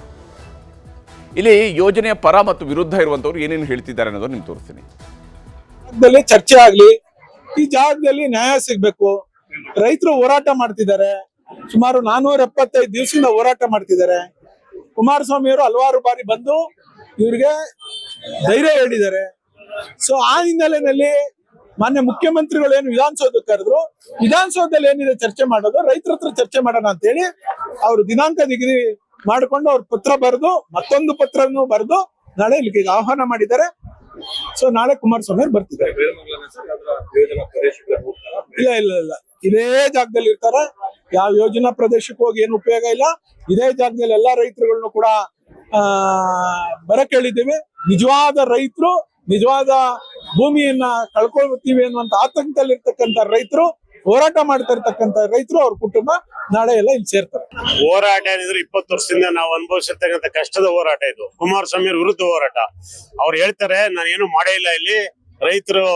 ಇಲ್ಲಿ ಯೋಜನೆಯ ಪರ ಮತ್ತು ವಿರುದ್ಧ ಇರುವಂಥವ್ರು ಏನೇನು ಹೇಳ್ತಿದ್ದಾರೆ ಅನ್ನೋದು ನಿಮ್ಗೆ ತೋರಿಸ್ತೀನಿ. ಚರ್ಚೆ ಆಗ್ಲಿ, ಈ ಜಾಗದಲ್ಲಿ ನ್ಯಾಯ ಸಿಗ್ಬೇಕು. ರೈತರು ಹೋರಾಟ ಮಾಡ್ತಿದ್ದಾರೆ, ಸುಮಾರು 475 ದಿವಸದಿಂದ ಹೋರಾಟ ಮಾಡ್ತಿದ್ದಾರೆ. ಕುಮಾರಸ್ವಾಮಿ ಅವರು ಹಲವಾರು ಬಾರಿ ಬಂದು ಇವ್ರಿಗೆ ಧೈರ್ಯ ಹೇಳಿದ್ದಾರೆ. ಸೊ ಆ ಹಿನ್ನೆಲೆಯಲ್ಲಿ ಮಾನ್ಯ ಮುಖ್ಯಮಂತ್ರಿಗಳು ಏನು ವಿಧಾನಸೌಧಕ್ಕೆ ಕರೆದ್ರು, ವಿಧಾನಸೌಧದಲ್ಲಿ ಏನಿದೆ ಚರ್ಚೆ ಮಾಡೋದು, ರೈತರ ಹತ್ರ ಚರ್ಚೆ ಮಾಡೋಣ ಅಂತ ಹೇಳಿ ಅವರು ದಿನಾಂಕ ನಿಗದಿ ಮಾಡಿಕೊಂಡು ಅವ್ರ ಪತ್ರ ಬರೆದು ಮತ್ತೊಂದು ಪತ್ರವನ್ನು ಬರೆದು ನಾಳೆ ಇಲ್ಲಿಗೆ ಆಹ್ವಾನ ಮಾಡಿದ್ದಾರೆ. ಸೊ ನಾಳೆ ಕುಮಾರಸ್ವಾಮಿ ಅವರು ಬರ್ತಿದ್ದಾರೆ. ಇಲ್ಲ ಇದೇ ಜಾಗದಲ್ಲಿ ಇರ್ತಾರೆ. ಯಾವ ಯೋಜನಾ ಪ್ರದೇಶಕ್ಕೆ ಹೋಗಿ ಏನು ಉಪಯೋಗ ಇಲ್ಲ. ಇದೇ ಜಾಗದಲ್ಲಿ ಎಲ್ಲಾ ರೈತರುಗಳನ್ನು ಕೂಡ ಬರಕ್ ಹೇಳಿದ್ದೀವಿ. ನಿಜವಾದ ರೈತರು, ನಿಜವಾದ ಭೂಮಿಯನ್ನ ಕಳ್ಕೊಳ್ತೀವಿ ಅನ್ನುವಂತ ಆತಂಕದಲ್ಲಿ ಇರ್ತಕ್ಕಂಥ ರೈತರು, ಹೋರಾಟ ಮಾಡ್ತಾ ಇರ್ತಕ್ಕಂಥ ರೈತರು, ಅವ್ರ ಕುಟುಂಬ ನಾಳೆ ಎಲ್ಲ ಇಲ್ಲಿ ಸೇರ್ತಾರೆ. ಹೋರಾಟ ಏನಿದ್ರೆ 20 ವರ್ಷದಿಂದ ನಾವು ಅನುಭವಿಸಿರ್ತಕ್ಕಂಥ ಕಷ್ಟದ ಹೋರಾಟ ಇದು. ಕುಮಾರಸ್ವಾಮಿ ವಿರುದ್ಧ ಹೋರಾಟ. ಅವ್ರು ಹೇಳ್ತಾರೆ ನಾನು ಏನು ಮಾಡೇ ಇಲ್ಲ, ಇಲ್ಲಿ ರೈತರು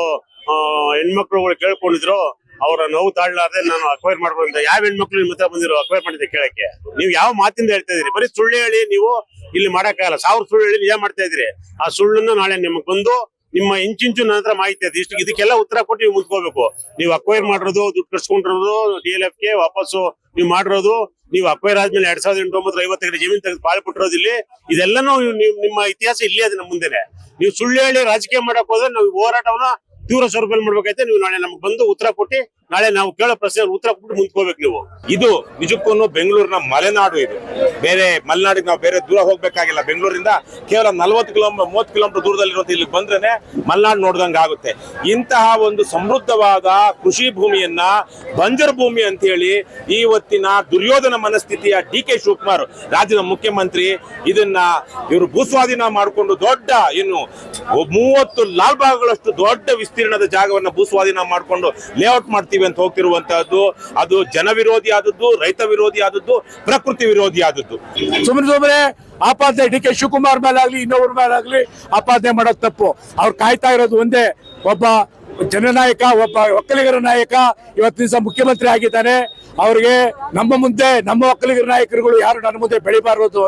ಹೆಣ್ಮಕ್ಳುಗಳು ಕೇಳ್ಕೊಂಡಿದ್ರು, ಅವರ ನೋವು ತಾಳ್ಲಾರ್ದೆ ನಾನು ಅಕ್ವೈರ್ ಮಾಡ್ಬೋದು. ಯಾವ ಹೆಣ್ಮಕ್ಳು ನಿಮ್ಮ ಹತ್ರ ಬಂದಿರೋ ಅಕ್ವೈರ್ ಮಾಡಿದ್ದೆ ಕೇಳಕ್ಕೆ? ನೀವು ಯಾವ ಮಾತಿಂದ ಹೇಳ್ತಾ ಇದೀರಿ? ಬರೀ ಸುಳ್ಳು ಹೇಳಿ ನೀವು ಇಲ್ಲಿ ಮಾಡಕ್ಕಾಗಲ್ಲ. 1000 ಸುಳ್ಳು ಹೇಳಿ ನಿಜ ಮಾಡ್ತಾ ಇದ್ರಿ. ಆ ಸುಳ್ಳನ್ನ ನಾಳೆ ನಿಮಗೆ ಬಂದು ನಿಮ್ಮ ಇಂಚಿಂಚು ನಂತರ ಮಾಹಿತಿ ಅದು ಇಷ್ಟು ಇದಕ್ಕೆಲ್ಲ ಉತ್ತರ ಕೊಟ್ಟು ನೀವು ಮುಂದ್ಕೋಬೇಕು. ನೀವು ಅಕ್ವೈರ್ ಮಾಡಿರೋದು, ದುಡ್ಡು ಕಟ್ಸ್ಕೊಂಡಿರೋದು, DLF ಗೆ ವಾಪಸ್ಸು ನೀವು ಮಾಡಿರೋದು, ನೀವು ಅಕ್ವೈರ್ ಆದ್ಮೇಲೆ 2850 ಎಕರೆ ಜಮೀನು ತೆಗೆದು ಪಾಳು ಬಿಟ್ಟಿರೋದು ಇಲ್ಲಿ, ಇದೆಲ್ಲನೂ ನಿಮ್ಮ ಇತಿಹಾಸ ಇಲ್ಲಿ ಅದ ನಮ್ಮ ಮುಂದೆನೆ. ನೀವು ಸುಳ್ಳು ಹೇಳಿ ರಾಜಕೀಯ ಮಾಡಕ್ ಹೋದ್ರೆ ನಾವು ಹೋರಾಟವನ್ನ ತೀವ್ರ ಸ್ವರೂಪದಲ್ಲಿ ಮಾಡ್ಬೇಕೈತೆ. ನೀವು ನಾಳೆ ನಮ್ಗೆ ಬಂದು ಉತ್ತರ ಕೊಟ್ಟು ನಾಳೆ ನಾವು ಕೇಳೋ ಪ್ರಶ್ನೆ ಉತ್ತರ ಕೊಟ್ಟು ಮುಂದ್ಕೋಬೇಕು. ನೀವು ಇದು ನಿಜಕ್ಕೂ ಬೆಂಗಳೂರಿನ ಮಲೆನಾಡು. ಇದು ಬೇರೆ ಮಲೆನಾಡಿಗೆ ನಾವು ಬೇರೆ ದೂರ ಹೋಗ್ಬೇಕಾಗಿಲ್ಲ. ಬೆಂಗಳೂರಿಂದ ಕೇವಲ 30 ಕಿಲೋಮೀಟರ್ ದೂರದಲ್ಲಿರುವಂತ ಇಲ್ಲಿ ಬಂದ್ರೆ ಮಲೆನಾಡು ನೋಡ್ದಂಗೆ ಆಗುತ್ತೆ. ಇಂತಹ ಒಂದು ಸಮೃದ್ಧವಾದ ಕೃಷಿ ಭೂಮಿಯನ್ನ ಬಂಜರು ಭೂಮಿ ಅಂತ ಹೇಳಿ ಇವತ್ತಿನ ದುರ್ಯೋಧನ ಮನಸ್ಥಿತಿಯ DK ಶಿವಕುಮಾರ್ ರಾಜ್ಯದ ಮುಖ್ಯಮಂತ್ರಿ ಇದನ್ನ ಇವರು ಭೂಸ್ವಾಧೀನ ಮಾಡಿಕೊಂಡು ದೊಡ್ಡ ಇನ್ನು 30 ಲಾಲ್ ಬಾಗ್ಗಳಷ್ಟು ದೊಡ್ಡ ವಿಸ್ತೀರ್ಣದ ಜಾಗವನ್ನ ಭೂಸ್ವಾಧೀನ ಮಾಡಿಕೊಂಡು ಲೇಔಟ್ ಮಾಡ್ತೀವಿ ಅಂತ ಹೋಗ್ತಿರುವಂತಹದ್ದು ಅದು ಜನ ವಿರೋಧಿ ಆದದ್ದು, ರೈತ ವಿರೋಧಿ ಆದದ್ದು, ಪ್ರಕೃತಿ ವಿರೋಧಿ ಆದದ್ದು. ಸುಮ್ಮನೆ ಆಪಾದನೆ DK ಶಿವಕುಮಾರ್ ಮೇಲಾಗ್ಲಿ ಇನ್ನೊಬ್ಬರ ಮೇಲಾಗ್ಲಿ ಆಪಾದನೆ ಮಾಡೋದು ತಪ್ಪು. ಅವ್ರು ಕಾಯ್ತಾ ಇರೋದು ಒಂದೇ, ಒಬ್ಬ ಜನನಾಯಕ, ಒಬ್ಬ ಒಕ್ಕಲಿಗರ ನಾಯಕ ಇವತ್ತು ದಿವಸ ಮುಖ್ಯಮಂತ್ರಿ ಆಗಿದ್ದಾನೆ. ಅವ್ರಿಗೆ ನಮ್ಮ ಮುಂದೆ ನಮ್ಮ ಒಕ್ಕಲಿಗರ ನಾಯಕರುಗಳು ಯಾರು ನನ್ನ ಮುಂದೆ ಬೆಳಿಬಾರದು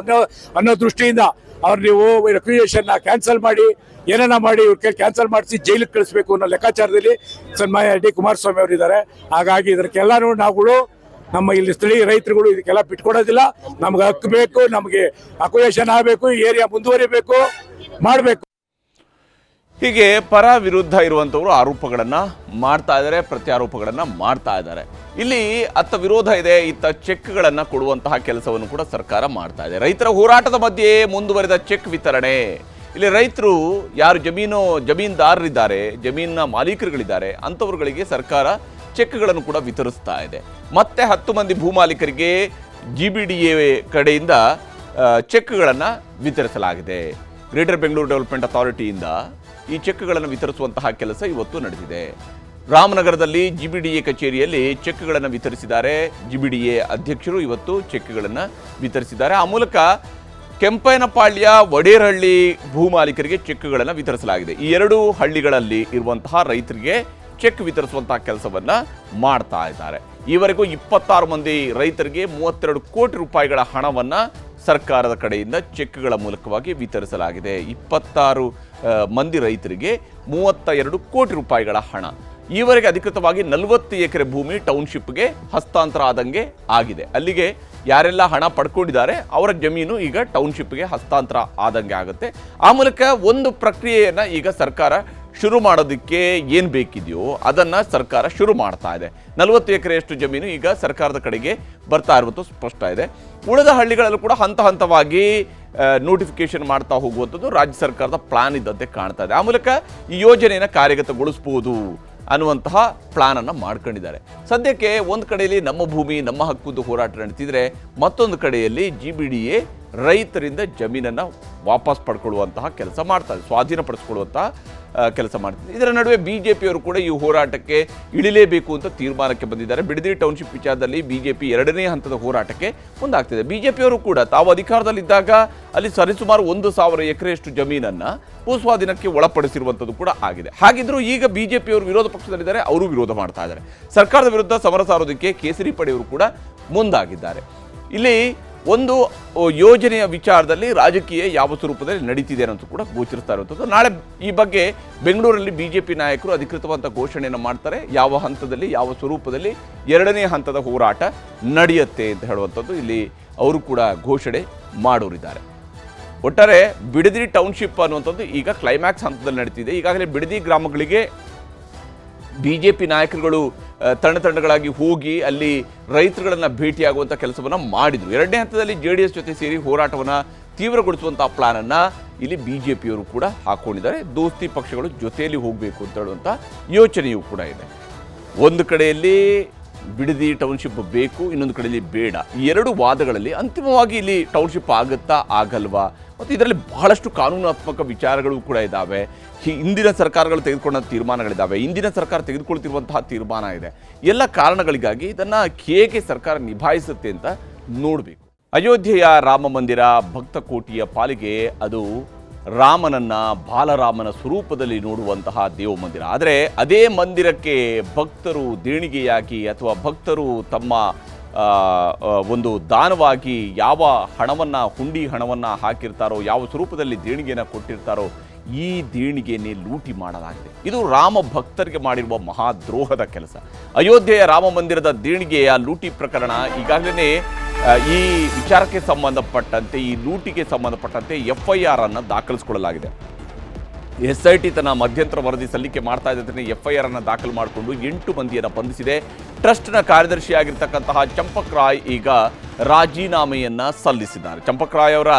ಅನ್ನೋ ದೃಷ್ಟಿಯಿಂದ ಅವ್ರು ನೀವು ರೆಕ್ರಿಯೇಷನ್ ಕ್ಯಾನ್ಸಲ್ ಮಾಡಿ ಏನೇನ ಮಾಡಿ ಇವ್ರ ಕ್ಯಾನ್ಸಲ್ ಮಾಡಿಸಿ ಜೈಲಿಗೆ ಕಳಿಸ್ಬೇಕು ಅನ್ನೋ ಲೆಕ್ಕಾಚಾರದಲ್ಲಿ ಸನ್ಮಾನ್ಯ D ಕುಮಾರಸ್ವಾಮಿ ಅವರು ಇದ್ದಾರೆ. ಹಾಗಾಗಿ ಇದಕ್ಕೆಲ್ಲಾನು ನಾವುಗಳು ನಮ್ಮ ಇಲ್ಲಿ ಸ್ಥಳೀಯ ರೈತರುಗಳು ಇದಕ್ಕೆಲ್ಲ ಬಿಟ್ಕೊಡೋದಿಲ್ಲ. ನಮ್ಗೆ ಹಕ್ಕು ಬೇಕು, ನಮಗೆ ಅಕ್ಯುಪೇಷನ್ ಆಗಬೇಕು, ಏರಿಯಾ ಮುಂದುವರಿಬೇಕು, ಮಾಡಬೇಕು. ಹೀಗೆ ಪರ ವಿರುದ್ಧ ಇರುವಂಥವರು ಆರೋಪಗಳನ್ನು ಮಾಡ್ತಾ ಇದ್ದಾರೆ, ಪ್ರತ್ಯಾರೋಪಗಳನ್ನು ಮಾಡ್ತಾ ಇದ್ದಾರೆ. ಇಲ್ಲಿ ಅತ್ತ ವಿರೋಧ ಇದೆ, ಇತ್ತ ಚೆಕ್ಗಳನ್ನು ಕೊಡುವಂತಹ ಕೆಲಸವನ್ನು ಕೂಡ ಸರ್ಕಾರ ಮಾಡ್ತಾ ಇದೆ. ರೈತರ ಹೋರಾಟದ ಮಧ್ಯೆ ಮುಂದುವರೆದ ಚೆಕ್ ವಿತರಣೆ. ಇಲ್ಲಿ ರೈತರು ಯಾರು ಜಮೀನ್ದಾರರಿದ್ದಾರೆ, ಜಮೀನಿನ ಮಾಲೀಕರುಗಳಿದ್ದಾರೆ, ಅಂಥವ್ರುಗಳಿಗೆ ಸರ್ಕಾರ ಚೆಕ್ಗಳನ್ನು ಕೂಡ ವಿತರಿಸ್ತಾ ಇದೆ. ಮತ್ತೆ 10 ಮಂದಿ ಭೂಮಾಲೀಕರಿಗೆ GBDA ಕಡೆಯಿಂದ ಚೆಕ್ಗಳನ್ನು ವಿತರಿಸಲಾಗಿದೆ. ಗ್ರೇಟರ್ ಬೆಂಗಳೂರು ಡೆವಲಪ್ಮೆಂಟ್ ಅಥಾರಿಟಿಯಿಂದ ಈ ಚೆಕ್ಗಳನ್ನು ವಿತರಿಸುವಂತಹ ಕೆಲಸ ಇವತ್ತು ನಡೆದಿದೆ. ರಾಮನಗರದಲ್ಲಿ GBDA ಕಚೇರಿಯಲ್ಲಿ ಚೆಕ್ಗಳನ್ನು ವಿತರಿಸಿದ್ದಾರೆ. GBDA ಅಧ್ಯಕ್ಷರು ಇವತ್ತು ಚೆಕ್ಗಳನ್ನು ವಿತರಿಸಿದ್ದಾರೆ. ಆ ಮೂಲಕ ಕೆಂಪೇನಪಾಳ್ಯ ವಡೇರಹಳ್ಳಿ ಭೂಮಾಲೀಕರಿಗೆ ಚೆಕ್ಗಳನ್ನು ವಿತರಿಸಲಾಗಿದೆ. ಈ ಎರಡು ಹಳ್ಳಿಗಳಲ್ಲಿ ಇರುವಂತಹ ರೈತರಿಗೆ ಚೆಕ್ ವಿತರಿಸುವಂತಹ ಕೆಲಸವನ್ನ ಮಾಡ್ತಾ ಇದ್ದಾರೆ. ಈವರೆಗೂ 26 ಮಂದಿ ರೈತರಿಗೆ 32 ಕೋಟಿ ರೂಪಾಯಿಗಳ ಹಣವನ್ನ ಸರ್ಕಾರದ ಕಡೆಯಿಂದ ಚೆಕ್ಗಳ ಮೂಲಕವಾಗಿ ವಿತರಿಸಲಾಗಿದೆ. 26 ಮಂದಿ ರೈತರಿಗೆ 32 ಕೋಟಿ ರೂಪಾಯಿಗಳ ಹಣ. ಈವರೆಗೆ ಅಧಿಕೃತವಾಗಿ 40 ಎಕರೆ ಭೂಮಿ ಟೌನ್ಶಿಪ್ಗೆ ಹಸ್ತಾಂತರ ಆದಂಗೆ ಆಗಿದೆ. ಅಲ್ಲಿಗೆ ಯಾರೆಲ್ಲ ಹಣ ಪಡ್ಕೊಂಡಿದ್ದಾರೆ ಅವರ ಜಮೀನು ಈಗ ಟೌನ್ಶಿಪ್ಗೆ ಹಸ್ತಾಂತರ ಆದಂಗೆ ಆಗುತ್ತೆ. ಆ ಮೂಲಕ ಒಂದು ಪ್ರಕ್ರಿಯೆಯನ್ನು ಈಗ ಸರ್ಕಾರ ಶುರು ಮಾಡೋದಕ್ಕೆ ಏನು ಬೇಕಿದೆಯೋ ಅದನ್ನು ಸರ್ಕಾರ ಶುರು ಮಾಡ್ತಾ ಇದೆ. 40 ಎಕರೆಯಷ್ಟು ಜಮೀನು ಈಗ ಸರ್ಕಾರದ ಕಡೆಗೆ ಬರ್ತಾ ಇರುವುದು ಸ್ಪಷ್ಟ ಇದೆ. ಉಳಿದ ಹಳ್ಳಿಗಳಲ್ಲೂ ಕೂಡ ಹಂತ ಹಂತವಾಗಿ ನೋಟಿಫಿಕೇಶನ್ ಮಾಡ್ತಾ ಹೋಗುವಂಥದ್ದು ರಾಜ್ಯ ಸರ್ಕಾರದ ಪ್ಲಾನ್ ಇದ್ದಂತೆ ಕಾಣ್ತಾ ಇದೆ. ಆ ಮೂಲಕ ಈ ಯೋಜನೆಯನ್ನು ಕಾರ್ಯಗತಗೊಳಿಸಬಹುದು ಅನ್ನುವಂತಹ ಪ್ಲಾನನ್ನು ಮಾಡ್ಕೊಂಡಿದ್ದಾರೆ. ಸದ್ಯಕ್ಕೆ ಒಂದು ಕಡೆಯಲ್ಲಿ ನಮ್ಮ ಭೂಮಿ ನಮ್ಮ ಹಕ್ಕುದು ಹೋರಾಟ ನಡೀತಿದ್ರೆ, ಮತ್ತೊಂದು ಕಡೆಯಲ್ಲಿ GBDA ರೈತರಿಂದ ಜಮೀನನ್ನು ವಾಪಸ್ ಪಡ್ಕೊಳ್ಳುವಂತಹ ಕೆಲಸ ಮಾಡ್ತಾರೆ, ಸ್ವಾಧೀನಪಡಿಸ್ಕೊಳ್ಳುವಂತಹ ಕೆಲಸ ಮಾಡ್ತಿದೆ. ಇದರ ನಡುವೆ BJPಯವರು ಕೂಡ ಈ ಹೋರಾಟಕ್ಕೆ ಇಳಿಲೇಬೇಕು ಅಂತ ತೀರ್ಮಾನಕ್ಕೆ ಬಂದಿದ್ದಾರೆ. ಬಿಡದಿ ಟೌನ್ಶಿಪ್ ವಿಚಾರದಲ್ಲಿ BJP 2ನೇ ಹಂತದ ಹೋರಾಟಕ್ಕೆ ಮುಂದಾಗ್ತಿದೆ. BJPಯವರು ಕೂಡ ತಾವು ಅಧಿಕಾರದಲ್ಲಿದ್ದಾಗ ಅಲ್ಲಿ ಸರಿಸುಮಾರು 1,000 ಎಕರೆಯಷ್ಟು ಜಮೀನನ್ನು ಭೂಸ್ವಾಧೀನಕ್ಕೆ ಒಳಪಡಿಸಿರುವಂಥದ್ದು ಕೂಡ ಆಗಿದೆ. ಹಾಗಿದ್ರೂ ಈಗ BJPಯವರು ವಿರೋಧ ಪಕ್ಷದಲ್ಲಿದ್ದಾರೆ, ಅವರು ವಿರೋಧ ಮಾಡ್ತಾ ಇದ್ದಾರೆ. ಸರ್ಕಾರದ ವಿರುದ್ಧ ಸಮರ ಸಾರೋದಕ್ಕೆ ಕೇಸರಿ ಪಡೆಯವರು ಕೂಡ ಮುಂದಾಗಿದ್ದಾರೆ. ಇಲ್ಲಿ ಒಂದು ಯೋಜನೆಯ ವಿಚಾರದಲ್ಲಿ ರಾಜಕೀಯ ಯಾವ ಸ್ವರೂಪದಲ್ಲಿ ನಡೀತಿದೆ ಅನ್ನೋದು ಕೂಡ ಗೋಚರಿಸ್ತಾ ಇರುವಂಥದ್ದು. ನಾಳೆ ಈ ಬಗ್ಗೆ ಬೆಂಗಳೂರಲ್ಲಿ BJP ನಾಯಕರು ಅಧಿಕೃತವಾದ ಘೋಷಣೆಯನ್ನು ಮಾಡ್ತಾರೆ. ಯಾವ ಹಂತದಲ್ಲಿ ಯಾವ ಸ್ವರೂಪದಲ್ಲಿ 2ನೇ ಹಂತದ ಹೋರಾಟ ನಡೆಯುತ್ತೆ ಅಂತ ಹೇಳುವಂಥದ್ದು ಇಲ್ಲಿ ಅವರು ಕೂಡ ಘೋಷಣೆ ಮಾಡೋರಿದ್ದಾರೆ. ಒಟ್ಟಾರೆ ಬಿಡದಿ ಟೌನ್ಶಿಪ್ ಅನ್ನುವಂಥದ್ದು ಈಗ ಕ್ಲೈಮ್ಯಾಕ್ಸ್ ಹಂತದಲ್ಲಿ ನಡೀತಿದೆ. ಈಗಾಗಲೇ ಬಿಡದಿ ಗ್ರಾಮಗಳಿಗೆ BJP ನಾಯಕರುಗಳು ತಂಡಗಳಾಗಿ ಹೋಗಿ ಅಲ್ಲಿ ರೈತರುಗಳನ್ನು ಭೇಟಿಯಾಗುವಂಥ ಕೆಲಸವನ್ನು ಮಾಡಿದರು. 2ನೇ ಹಂತದಲ್ಲಿ JDS ಜೊತೆ ಸೇರಿ ಹೋರಾಟವನ್ನು ತೀವ್ರಗೊಳಿಸುವಂಥ ಪ್ಲಾನನ್ನು ಇಲ್ಲಿ BJPಯವರು ಕೂಡ ಹಾಕ್ಕೊಂಡಿದ್ದಾರೆ. ದೋಸ್ತಿ ಪಕ್ಷಗಳು ಜೊತೆಯಲ್ಲಿ ಹೋಗಬೇಕು ಅಂತ ಹೇಳುವಂಥ ಯೋಚನೆಯೂ ಕೂಡ ಇದೆ. ಒಂದು ಕಡೆಯಲ್ಲಿ ಬಿಡದಿ ಟೌನ್ಶಿಪ್ ಬೇಕು, ಇನ್ನೊಂದು ಕಡೆಯಲ್ಲಿ ಬೇಡ. ಈ ಎರಡು ವಾದಗಳಲ್ಲಿ ಅಂತಿಮವಾಗಿ ಇಲ್ಲಿ ಟೌನ್ಶಿಪ್ ಆಗುತ್ತಾ ಆಗಲ್ವಾ, ಮತ್ತು ಇದರಲ್ಲಿ ಬಹಳಷ್ಟು ಕಾನೂನಾತ್ಮಕ ವಿಚಾರಗಳು ಕೂಡ ಇದ್ದಾವೆ. ಹಿಂದಿನ ಸರ್ಕಾರಗಳು ತೆಗೆದುಕೊಂಡ ತೀರ್ಮಾನಗಳಿದ್ದಾವೆ, ಇಂದಿನ ಸರ್ಕಾರ ತೆಗೆದುಕೊಳ್ತಿರುವಂತಹ ತೀರ್ಮಾನ ಇದೆ. ಎಲ್ಲ ಕಾರಣಗಳಿಗಾಗಿ ಇದನ್ನು ಹೇಗೆ ಸರ್ಕಾರ ನಿಭಾಯಿಸುತ್ತೆ ಅಂತ ನೋಡಬೇಕು. ಅಯೋಧ್ಯೆಯ ರಾಮ ಮಂದಿರ ಭಕ್ತಕೋಟಿಯ ಪಾಲಿಗೆ ಅದು ರಾಮನನ್ನ ಬಾಲರಾಮನ ಸ್ವರೂಪದಲ್ಲಿ ನೋಡುವಂತಹ ದೇವ ಮಂದಿರ. ಆದರೆ ಅದೇ ಮಂದಿರಕ್ಕೆ ಭಕ್ತರು ದೇಣಿಗೆಯಾಗಿ ಅಥವಾ ಭಕ್ತರು ತಮ್ಮ ಒಂದು ದಾನವಾಗಿ ಯಾವ ಹಣವನ್ನು ಹುಂಡಿ ಹಣವನ್ನು ಹಾಕಿರ್ತಾರೋ, ಯಾವ ಸ್ವರೂಪದಲ್ಲಿ ದೇಣಿಗೆಯನ್ನು ಕೊಟ್ಟಿರ್ತಾರೋ, ಈ ದೇಣಿಗೆಯನ್ನೇ ಲೂಟಿ ಮಾಡಲಾಗಿದೆ. ಇದು ರಾಮ ಭಕ್ತರಿಗೆ ಮಾಡಿರುವ ಮಹಾದ್ರೋಹದ ಕೆಲಸ. ಅಯೋಧ್ಯೆಯ ರಾಮ ಮಂದಿರದ ದೇಣಿಗೆಯ ಲೂಟಿ ಪ್ರಕರಣ ಈಗಾಗಲೇ ಈ ವಿಚಾರಕ್ಕೆ ಸಂಬಂಧಪಟ್ಟಂತೆ, ಈ ಲೂಟಿಗೆ ಸಂಬಂಧಪಟ್ಟಂತೆ FIR ಅನ್ನು ದಾಖಲಿಸಿಕೊಳ್ಳಲಾಗಿದೆ. SIT ತನ್ನ ಮಧ್ಯಂತರ ವರದಿ ಸಲ್ಲಿಕೆ ಮಾಡ್ತಾ ಇದ್ದಂತೆ FIR ಅನ್ನು ದಾಖಲು ಮಾಡಿಕೊಂಡು 8 ಮಂದಿಯನ್ನು ಬಂಧಿಸಿದೆ. ಟ್ರಸ್ಟ್ನ ಕಾರ್ಯದರ್ಶಿಯಾಗಿರ್ತಕ್ಕಂತಹ ಚಂಪಕ್ ರಾಯ್ ಈಗ ರಾಜೀನಾಮೆಯನ್ನು ಸಲ್ಲಿಸಿದ್ದಾರೆ. ಚಂಪಕ್ ರಾಯ್ ಅವರ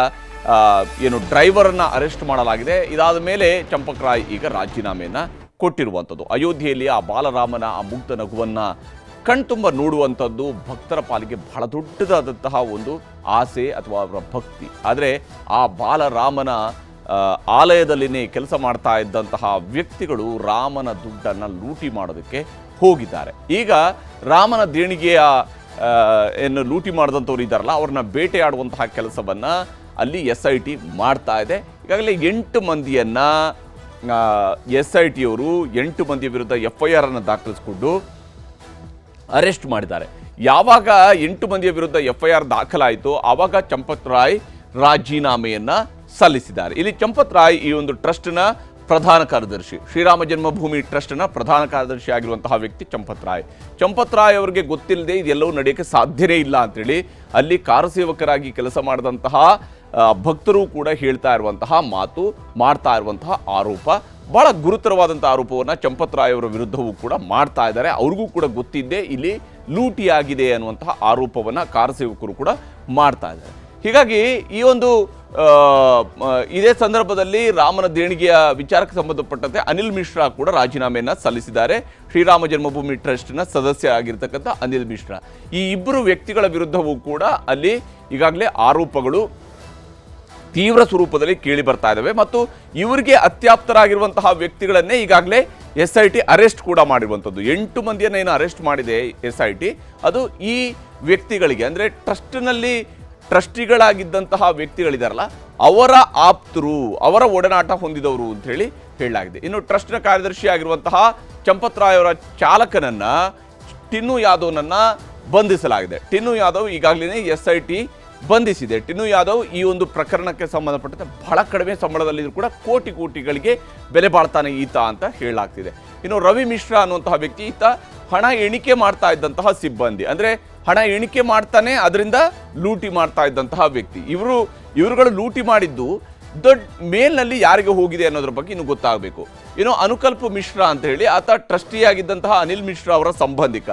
ಡ್ರೈವರನ್ನು ಅರೆಸ್ಟ್ ಮಾಡಲಾಗಿದೆ. ಇದಾದ ಮೇಲೆ ಚಂಪಕ್ ರಾಯ್ ಈಗ ರಾಜೀನಾಮೆಯನ್ನು ಕೊಟ್ಟಿರುವಂಥದ್ದು. ಅಯೋಧ್ಯೆಯಲ್ಲಿ ಆ ಬಾಲರಾಮನ ಆ ಮುಗ್ಧ ನಗುವನ್ನು ಕಣ್ತುಂಬ ನೋಡುವಂಥದ್ದು ಭಕ್ತರ ಪಾಲಿಗೆ ಬಹಳ ದೊಡ್ಡದಾದಂತಹ ಒಂದು ಆಸೆ ಅಥವಾ ಅವರ ಭಕ್ತಿ. ಆದರೆ ಆ ಬಾಲರಾಮನ ಆಲಯದಲ್ಲಿನೇ ಕೆಲಸ ಮಾಡ್ತಾ ಇದ್ದಂತಹ ವ್ಯಕ್ತಿಗಳು ರಾಮನ ದುಡ್ಡನ್ನು ಲೂಟಿ ಮಾಡೋದಕ್ಕೆ ಹೋಗಿದ್ದಾರೆ. ಈಗ ರಾಮನ ದೇಣಿಗೆಯ ಲೂಟಿ ಮಾಡಿದಂಥವ್ರು ಇದ್ದಾರಲ್ಲ, ಅವ್ರನ್ನ ಬೇಟೆಯಾಡುವಂತಹ ಕೆಲಸವನ್ನು ಅಲ್ಲಿ SIT ಮಾಡ್ತಾ ಇದೆ. ಈಗಾಗಲೇ 8 ಮಂದಿಯನ್ನು SITಯವರು 8 ಮಂದಿಯ ವಿರುದ್ಧ FIR ಅನ್ನು ದಾಖಲಿಸಿಕೊಂಡು ಅರೆಸ್ಟ್ ಮಾಡಿದ್ದಾರೆ. ಯಾವಾಗ 8 ಮಂದಿಯ ವಿರುದ್ಧ FIR ದಾಖಲಾಯಿತು ಆವಾಗ ಚಂಪತ್ ರಾಯ್ ರಾಜೀನಾಮೆಯನ್ನು ಸಲ್ಲಿಸಿದ್ದಾರೆ. ಇಲ್ಲಿ ಚಂಪತ್ ರಾಯ್ ಈ ಒಂದು ಟ್ರಸ್ಟ್ನ ಪ್ರಧಾನ ಕಾರ್ಯದರ್ಶಿ, ಶ್ರೀರಾಮ ಜನ್ಮಭೂಮಿ ಟ್ರಸ್ಟ್ನ ಪ್ರಧಾನ ಕಾರ್ಯದರ್ಶಿ ಆಗಿರುವಂತಹ ವ್ಯಕ್ತಿ ಚಂಪತ್ ರಾಯ್. ಚಂಪತ್ ರಾಯ್ ಅವರಿಗೆ ಗೊತ್ತಿಲ್ಲದೆ ಇದೆಲ್ಲವೂ ನಡೆಯೋಕ್ಕೆ ಸಾಧ್ಯವೇ ಇಲ್ಲ ಅಂತೇಳಿ ಅಲ್ಲಿ ಕಾರಸೇವಕರಾಗಿ ಕೆಲಸ ಮಾಡಿದಂತಹ ಭಕ್ತರು ಕೂಡ ಹೇಳ್ತಾ ಇರುವಂತಹ ಮಾತು, ಮಾಡ್ತಾ ಇರುವಂತಹ ಆರೋಪ, ಬಹಳ ಗುರುತರವಾದಂಥ ಆರೋಪವನ್ನು ಚಂಪತ್ ರಾಯ್ ಅವರ ವಿರುದ್ಧವೂ ಕೂಡ ಮಾಡ್ತಾ ಇದ್ದಾರೆ. ಅವ್ರಿಗೂ ಕೂಡ ಗೊತ್ತಿದ್ದೇ ಇಲ್ಲಿ ಲೂಟಿಯಾಗಿದೆ ಅನ್ನುವಂತಹ ಆರೋಪವನ್ನು ಕಾರಸೇವಕರು ಕೂಡ ಮಾಡ್ತಾ ಇದ್ದಾರೆ. ಹೀಗಾಗಿ ಈ ಒಂದು ಇದೇ ಸಂದರ್ಭದಲ್ಲಿ ರಾಮನ ದೇಣಿಗೆಯ ವಿಚಾರಕ್ಕೆ ಸಂಬಂಧಪಟ್ಟಂತೆ ಅನಿಲ್ ಮಿಶ್ರಾ ಕೂಡ ರಾಜೀನಾಮೆಯನ್ನು ಸಲ್ಲಿಸಿದ್ದಾರೆ. ಶ್ರೀರಾಮ ಜನ್ಮಭೂಮಿ ಟ್ರಸ್ಟ್ನ ಸದಸ್ಯ ಆಗಿರ್ತಕ್ಕಂಥ ಅನಿಲ್ ಮಿಶ್ರಾ. ಈ ಇಬ್ಬರು ವ್ಯಕ್ತಿಗಳ ವಿರುದ್ಧವೂ ಕೂಡ ಅಲ್ಲಿ ಈಗಾಗಲೇ ಆರೋಪಗಳು ತೀವ್ರ ಸ್ವರೂಪದಲ್ಲಿ ಕೇಳಿ ಬರ್ತಾ ಇದ್ದಾವೆ ಮತ್ತು ಇವರಿಗೆ ಅತ್ಯಾಪ್ತರಾಗಿರುವಂತಹ ವ್ಯಕ್ತಿಗಳನ್ನೇ ಈಗಾಗಲೇ SIT ಅರೆಸ್ಟ್ ಕೂಡ ಮಾಡಿರುವಂಥದ್ದು. 8 ಮಂದಿಯನ್ನು ಏನು ಅರೆಸ್ಟ್ ಮಾಡಿದೆ SIT, ಅದು ಈ ವ್ಯಕ್ತಿಗಳಿಗೆ ಅಂದರೆ ಟ್ರಸ್ಟ್ನಲ್ಲಿ ಟ್ರಸ್ಟಿಗಳಾಗಿದ್ದಂತಹ ವ್ಯಕ್ತಿಗಳಿದಾರಲ್ಲ ಅವರ ಆಪ್ತರು, ಅವರ ಒಡನಾಟ ಹೊಂದಿದವರು ಅಂತ ಹೇಳಿ ಹೇಳಲಾಗಿದೆ. ಇನ್ನು ಟ್ರಸ್ಟ್ನ ಕಾರ್ಯದರ್ಶಿ ಆಗಿರುವಂತಹ ಚಂಪತ್ರಾಯ್ ಅವರ ಚಾಲಕನನ್ನ ಟಿನ್ನು ಯಾದವ್ನನ್ನ ಬಂಧಿಸಲಾಗಿದೆ. ಟಿನ್ನು ಯಾದವ್ ಈಗಾಗಲೇ SIT ಬಂಧಿಸಿದೆ. ಟಿನ್ನು ಯಾದವ್ ಈ ಒಂದು ಪ್ರಕರಣಕ್ಕೆ ಸಂಬಂಧಪಟ್ಟಂತೆ ಬಹಳ ಕಡಿಮೆ ಸಂಬಳದಲ್ಲಿದ್ರು ಕೂಡ ಕೋಟಿಗಳಿಗೆ ಬೆಲೆ ಬಾಳ್ತಾನೆ ಈತ ಅಂತ ಹೇಳಲಾಗ್ತಿದೆ. ಇನ್ನು ರವಿ ಮಿಶ್ರಾ ಅನ್ನುವಂತಹ ವ್ಯಕ್ತಿ, ಈತ ಹಣ ಎಣಿಕೆ ಮಾಡ್ತಾ ಇದ್ದಂತಹ ಸಿಬ್ಬಂದಿ, ಅಂದರೆ ಹಣ ಎಣಿಕೆ ಮಾಡ್ತಾನೆ ಅದರಿಂದ ಲೂಟಿ ಮಾಡ್ತಾ ಇದ್ದಂತಹ ವ್ಯಕ್ತಿ. ಇವರುಗಳು ಲೂಟಿ ಮಾಡಿದ್ದು ದೊಡ್ಡ ಮೇಲ್ನಲ್ಲಿ ಯಾರಿಗೆ ಹೋಗಿದೆ ಅನ್ನೋದ್ರ ಬಗ್ಗೆ ಇನ್ನು ಗೊತ್ತಾಗಬೇಕು. ಇನ್ನು ಅನುಕಲ್ಪ ಮಿಶ್ರಾ ಅಂತ ಹೇಳಿ ಆತ ಟ್ರಸ್ಟಿಯಾಗಿದ್ದಂತಹ ಅನಿಲ್ ಮಿಶ್ರಾ ಅವರ ಸಂಬಂಧಿಕ.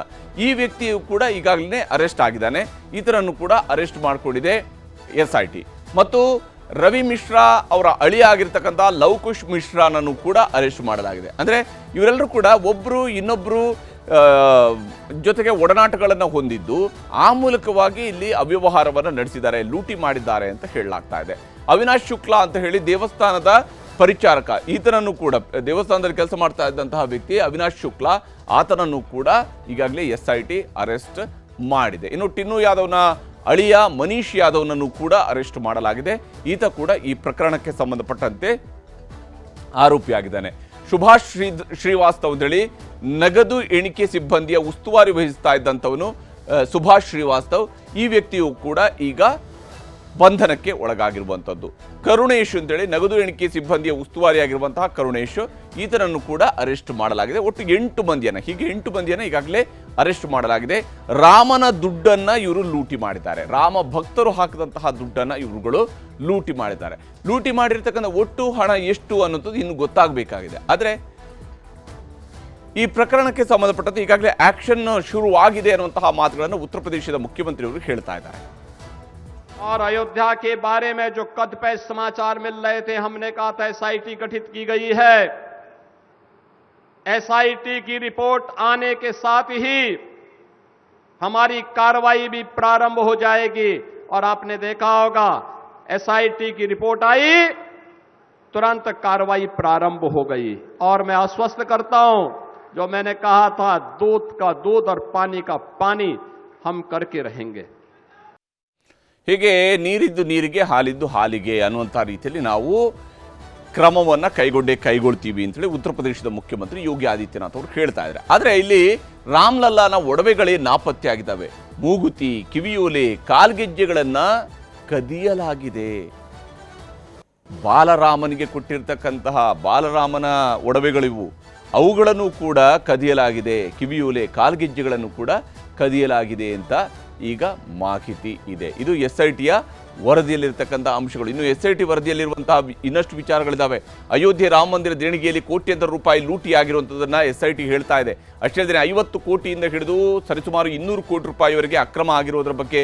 ಈ ವ್ಯಕ್ತಿಯು ಕೂಡ ಈಗಾಗಲೇ ಅರೆಸ್ಟ್ ಆಗಿದ್ದಾನೆ. ಈತನನ್ನು ಕೂಡ ಅರೆಸ್ಟ್ ಮಾಡಿಕೊಂಡಿದೆ SIT. ಮತ್ತು ರವಿ ಮಿಶ್ರಾ ಅವರ ಅಳಿಯ ಆಗಿರ್ತಕ್ಕಂಥ ಲವಕುಶ್ ಮಿಶ್ರಾನನ್ನು ಕೂಡ ಅರೆಸ್ಟ್ ಮಾಡಲಾಗಿದೆ. ಅಂದರೆ ಇವರೆಲ್ಲರೂ ಕೂಡ ಒಬ್ಬರು ಇನ್ನೊಬ್ಬರು ಜೊತೆಗೆ ಒಡನಾಟಗಳನ್ನು ಹೊಂದಿದ್ದು ಆ ಮೂಲಕವಾಗಿ ಇಲ್ಲಿ ಅವ್ಯವಹಾರವನ್ನು ನಡೆಸಿದ್ದಾರೆ, ಲೂಟಿ ಮಾಡಿದ್ದಾರೆ ಅಂತ ಹೇಳಲಾಗ್ತಾ ಇದೆ. ಅವಿನಾಶ್ ಶುಕ್ಲಾ ಅಂತ ಹೇಳಿ ದೇವಸ್ಥಾನದ ಪರಿಚಾರಕ, ಈತನನ್ನು ಕೂಡ ದೇವಸ್ಥಾನದಲ್ಲಿ ಕೆಲಸ ಮಾಡ್ತಾ ಇದ್ದಂತಹ ವ್ಯಕ್ತಿ ಅವಿನಾಶ್ ಶುಕ್ಲಾ, ಆತನನ್ನು ಕೂಡ ಈಗಾಗಲೇ SIT ಅರೆಸ್ಟ್ ಮಾಡಿದೆ. ಇನ್ನು ಟಿನ್ನು ಯಾದವ್ನ ಅಳಿಯ ಮನೀಶ್ ಯಾದವ್ನನ್ನು ಕೂಡ ಅರೆಸ್ಟ್ ಮಾಡಲಾಗಿದೆ. ಈತ ಕೂಡ ಈ ಪ್ರಕರಣಕ್ಕೆ ಸಂಬಂಧಪಟ್ಟಂತೆ ಆರೋಪಿಯಾಗಿದ್ದಾನೆ. ಸುಭಾಷ್ ಶ್ರೀವಾಸ್ತವ್ ಅಂತೇಳಿ ನಗದು ಎಣಿಕೆ ಸಿಬ್ಬಂದಿಯ ಉಸ್ತುವಾರಿ ವಹಿಸ್ತಾ ಇದ್ದಂಥವನು ಸುಭಾಷ್ ಶ್ರೀವಾಸ್ತವ್. ಈ ವ್ಯಕ್ತಿಯು ಕೂಡ ಈಗ ಬಂಧನಕ್ಕೆ ಒಳಗಾಗಿರುವಂಥದ್ದು. ಕರುಣೇಶ್ ಅಂತೇಳಿ ನಗದು ಎಣಿಕೆ ಸಿಬ್ಬಂದಿಯ ಉಸ್ತುವಾರಿಯಾಗಿರುವಂತಹ ಕರುಣೇಶ್, ಈತನನ್ನು ಕೂಡ ಅರೆಸ್ಟ್ ಮಾಡಲಾಗಿದೆ. ಒಟ್ಟು 8 ಮಂದಿಯನ್ನು ಈಗಾಗಲೇ ಅರೆಸ್ಟ್ ಮಾಡಲಾಗಿದೆ. ರಾಮನ ದುಡ್ಡನ್ನು ಇವರು ಲೂಟಿ ಮಾಡಿದ್ದಾರೆ. ರಾಮ ಭಕ್ತರು ಹಾಕಿದಂತಹ ದುಡ್ಡನ್ನು ಇವರುಗಳು ಲೂಟಿ ಮಾಡಿದ್ದಾರೆ. ಲೂಟಿ ಮಾಡಿರ್ತಕ್ಕಂಥ ಒಟ್ಟು ಹಣ ಎಷ್ಟು ಅನ್ನೋದು ಇನ್ನು ಗೊತ್ತಾಗಬೇಕಾಗಿದೆ. ಆದರೆ ಈ ಪ್ರಕರಣಕ್ಕೆ ಸಂಬಂಧಪಟ್ಟಂತೆ ಈಗಾಗಲೇ ಆಕ್ಷನ್ ಶುರುವಾಗಿದೆ ಅನ್ನುವಂತಹ ಮಾತುಗಳನ್ನು ಉತ್ತರ ಪ್ರದೇಶದ ಮುಖ್ಯಮಂತ್ರಿಯವರು ಹೇಳ್ತಾ ಇದ್ದಾರೆ. और अयोध्या के बारे में जो कद पे समाचार मिल रहे थे, हमने कहा था SIT गठित की गई है। SIT की रिपोर्ट आने के साथ ही हमारी कार्रवाई भी प्रारंभ हो जाएगी। और आपने देखा होगा SIT की रिपोर्ट आई, तुरंत कार्रवाई प्रारंभ हो गई। और मैं आश्वस्त करता हूं, जो मैंने कहा था, दूध का दूध और पानी का पानी हम करके रहेंगे। ಹೀಗೆ ನೀರಿದ್ದು ನೀರಿಗೆ, ಹಾಲಿದ್ದು ಹಾಲಿಗೆ ಅನ್ನುವಂಥ ರೀತಿಯಲ್ಲಿ ನಾವು ಕ್ರಮವನ್ನು ಕೈಗೊಳ್ತೀವಿ ಅಂತೇಳಿ ಉತ್ತರ ಪ್ರದೇಶದ ಮುಖ್ಯಮಂತ್ರಿ ಯೋಗಿ ಆದಿತ್ಯನಾಥ್ ಅವರು ಹೇಳ್ತಾ ಇದ್ದಾರೆ. ಆದರೆ ಇಲ್ಲಿ ರಾಮ್ಲಲ್ಲಾನ ಒಡವೆಗಳೇ ನಾಪತ್ತೆ ಆಗಿದ್ದಾವೆ. ಮೂಗುತಿ, ಕಿವಿಯೋಲೆ, ಕಾಲ್ಗೆಜ್ಜೆಗಳನ್ನು ಕದಿಯಲಾಗಿದೆ. ಬಾಲರಾಮನಿಗೆ ಕೊಟ್ಟಿರ್ತಕ್ಕಂತಹ ಬಾಲರಾಮನ ಒಡವೆಗಳಿವು, ಅವುಗಳನ್ನು ಕೂಡ ಕದಿಯಲಾಗಿದೆ. ಕಿವಿಯೋಲೆ, ಕಾಲ್ಗೆಜ್ಜೆಗಳನ್ನು ಕೂಡ ಕದಿಯಲಾಗಿದೆ ಅಂತ ಈಗ ಮಾಹಿತಿ ಇದೆ. ಇದು SITಯ ವರದಿಯಲ್ಲಿರ್ತಕ್ಕಂಥ ಅಂಶಗಳು. ಇನ್ನು SIT ವರದಿಯಲ್ಲಿರುವಂತಹ ಇನ್ನಷ್ಟು ವಿಚಾರಗಳಿದ್ದಾವೆ. ಅಯೋಧ್ಯೆ ರಾಮ ಮಂದಿರ ದೇಣಿಗೆಯಲ್ಲಿ ಕೋಟ್ಯಂತರ ರೂಪಾಯಿ ಲೂಟಿ ಆಗಿರುವಂಥದ್ದನ್ನು SIT ಹೇಳ್ತಾ ಇದೆ. ಅಷ್ಟೇ ಅಲ್ಲದೆ 50 ಕೋಟಿಯಿಂದ ಹಿಡಿದು ಸರಿಸುಮಾರು 200 ಕೋಟಿ ರೂಪಾಯಿವರೆಗೆ ಅಕ್ರಮ ಆಗಿರೋದ್ರ ಬಗ್ಗೆ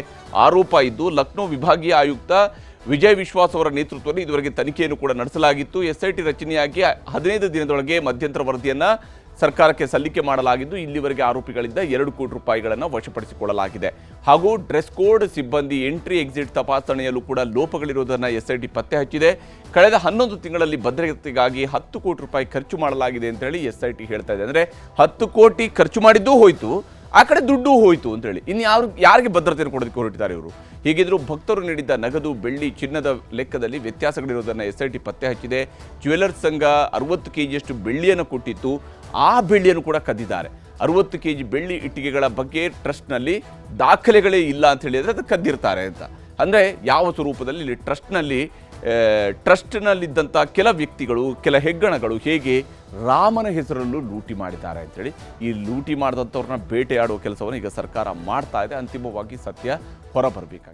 ಆರೋಪ ಇದ್ದು, ಲಕ್ನೋ ವಿಭಾಗೀಯ ಆಯುಕ್ತ ವಿಜಯ್ ವಿಶ್ವಾಸ್ ಅವರ ನೇತೃತ್ವದಲ್ಲಿ ಇದುವರೆಗೆ ತನಿಖೆಯನ್ನು ಕೂಡ ನಡೆಸಲಾಗಿತ್ತು. SIT ರಚನೆಯಾಗಿ 15 ದಿನದೊಳಗೆ ಮಧ್ಯಂತರ ವರದಿಯನ್ನು ಸರ್ಕಾರಕ್ಕೆ ಸಲ್ಲಿಕೆ ಮಾಡಲಾಗಿದ್ದು, ಇಲ್ಲಿವರೆಗೆ ಆರೋಪಿಗಳಿಂದ 2 ಕೋಟಿ ರೂಪಾಯಿಗಳನ್ನು ವಶಪಡಿಸಿಕೊಳ್ಳಲಾಗಿದೆ. ಹಾಗೂ ಡ್ರೆಸ್ ಕೋಡ್ ಸಿಬ್ಬಂದಿ ಎಂಟ್ರಿ ಎಕ್ಸಿಟ್ ತಪಾಸಣೆಯಲ್ಲೂ ಕೂಡ ಲೋಪಗಳಿರುವುದನ್ನು SIT ಪತ್ತೆ ಹಚ್ಚಿದೆ. ಕಳೆದ 11 ತಿಂಗಳಲ್ಲಿ ಭದ್ರತೆಗಾಗಿ 10 ಕೋಟಿ ರೂಪಾಯಿ ಖರ್ಚು ಮಾಡಲಾಗಿದೆ ಅಂತೇಳಿ SIT ಹೇಳ್ತಾ ಇದೆ. ಅಂದರೆ 10 ಕೋಟಿ ಖರ್ಚು ಮಾಡಿದ್ದೂ ಹೋಯಿತು, ಆ ಕಡೆ ದುಡ್ಡು ಹೋಯಿತು ಅಂತೇಳಿ. ಇನ್ನು ಯಾರಿಗೆ ಭದ್ರತೆಯನ್ನು ಕೊಡೋದಕ್ಕೆ ಹೊರಟಿದ್ದಾರೆ ಇವರು? ಹೀಗಿದ್ರೂ ಭಕ್ತರು ನೀಡಿದ್ದ ನಗದು, ಬೆಳ್ಳಿ, ಚಿನ್ನದ ಲೆಕ್ಕದಲ್ಲಿ ವ್ಯತ್ಯಾಸಗಳಿರೋದನ್ನು SIT ಪತ್ತೆ ಹಚ್ಚಿದೆ. ಜ್ಯುವೆಲರ್ಸ್ ಸಂಘ 60 kgಯಷ್ಟು ಬೆಳ್ಳಿಯನ್ನು ಕೊಟ್ಟಿತ್ತು, ಆ ಬೆಳ್ಳಿಯನ್ನು ಕೂಡ ಕದ್ದಿದ್ದಾರೆ. 60 kg ಬೆಳ್ಳಿ ಇಟ್ಟಿಗೆಗಳ ಬಗ್ಗೆ ಟ್ರಸ್ಟ್ನಲ್ಲಿ ದಾಖಲೆಗಳೇ ಇಲ್ಲ ಅಂತ ಹೇಳಿದರೆ ಅದು ಕದ್ದಿರ್ತಾರೆ ಅಂತ. ಅಂದರೆ ಯಾವ ಸ್ವರೂಪದಲ್ಲಿ ಇಲ್ಲಿ ಟ್ರಸ್ಟ್ನಲ್ಲಿದ್ದಂಥ ಕೆಲ ವ್ಯಕ್ತಿಗಳು, ಕೆಲ ಹೆಗ್ಗಣಗಳು ಹೇಗೆ ರಾಮನ ಹೆಸರಲ್ಲೂ ಲೂಟಿ ಮಾಡಿದ್ದಾರೆ ಅಂತೇಳಿ, ಈ ಲೂಟಿ ಮಾಡಿದಂಥವ್ರನ್ನ ಬೇಟೆಯಾಡುವ ಕೆಲಸವನ್ನು ಈಗ ಸರ್ಕಾರ ಮಾಡ್ತಾ ಇದೆ. ಅಂತಿಮವಾಗಿ ಸತ್ಯ ಹೊರಬರಬೇಕಾಗಿದೆ.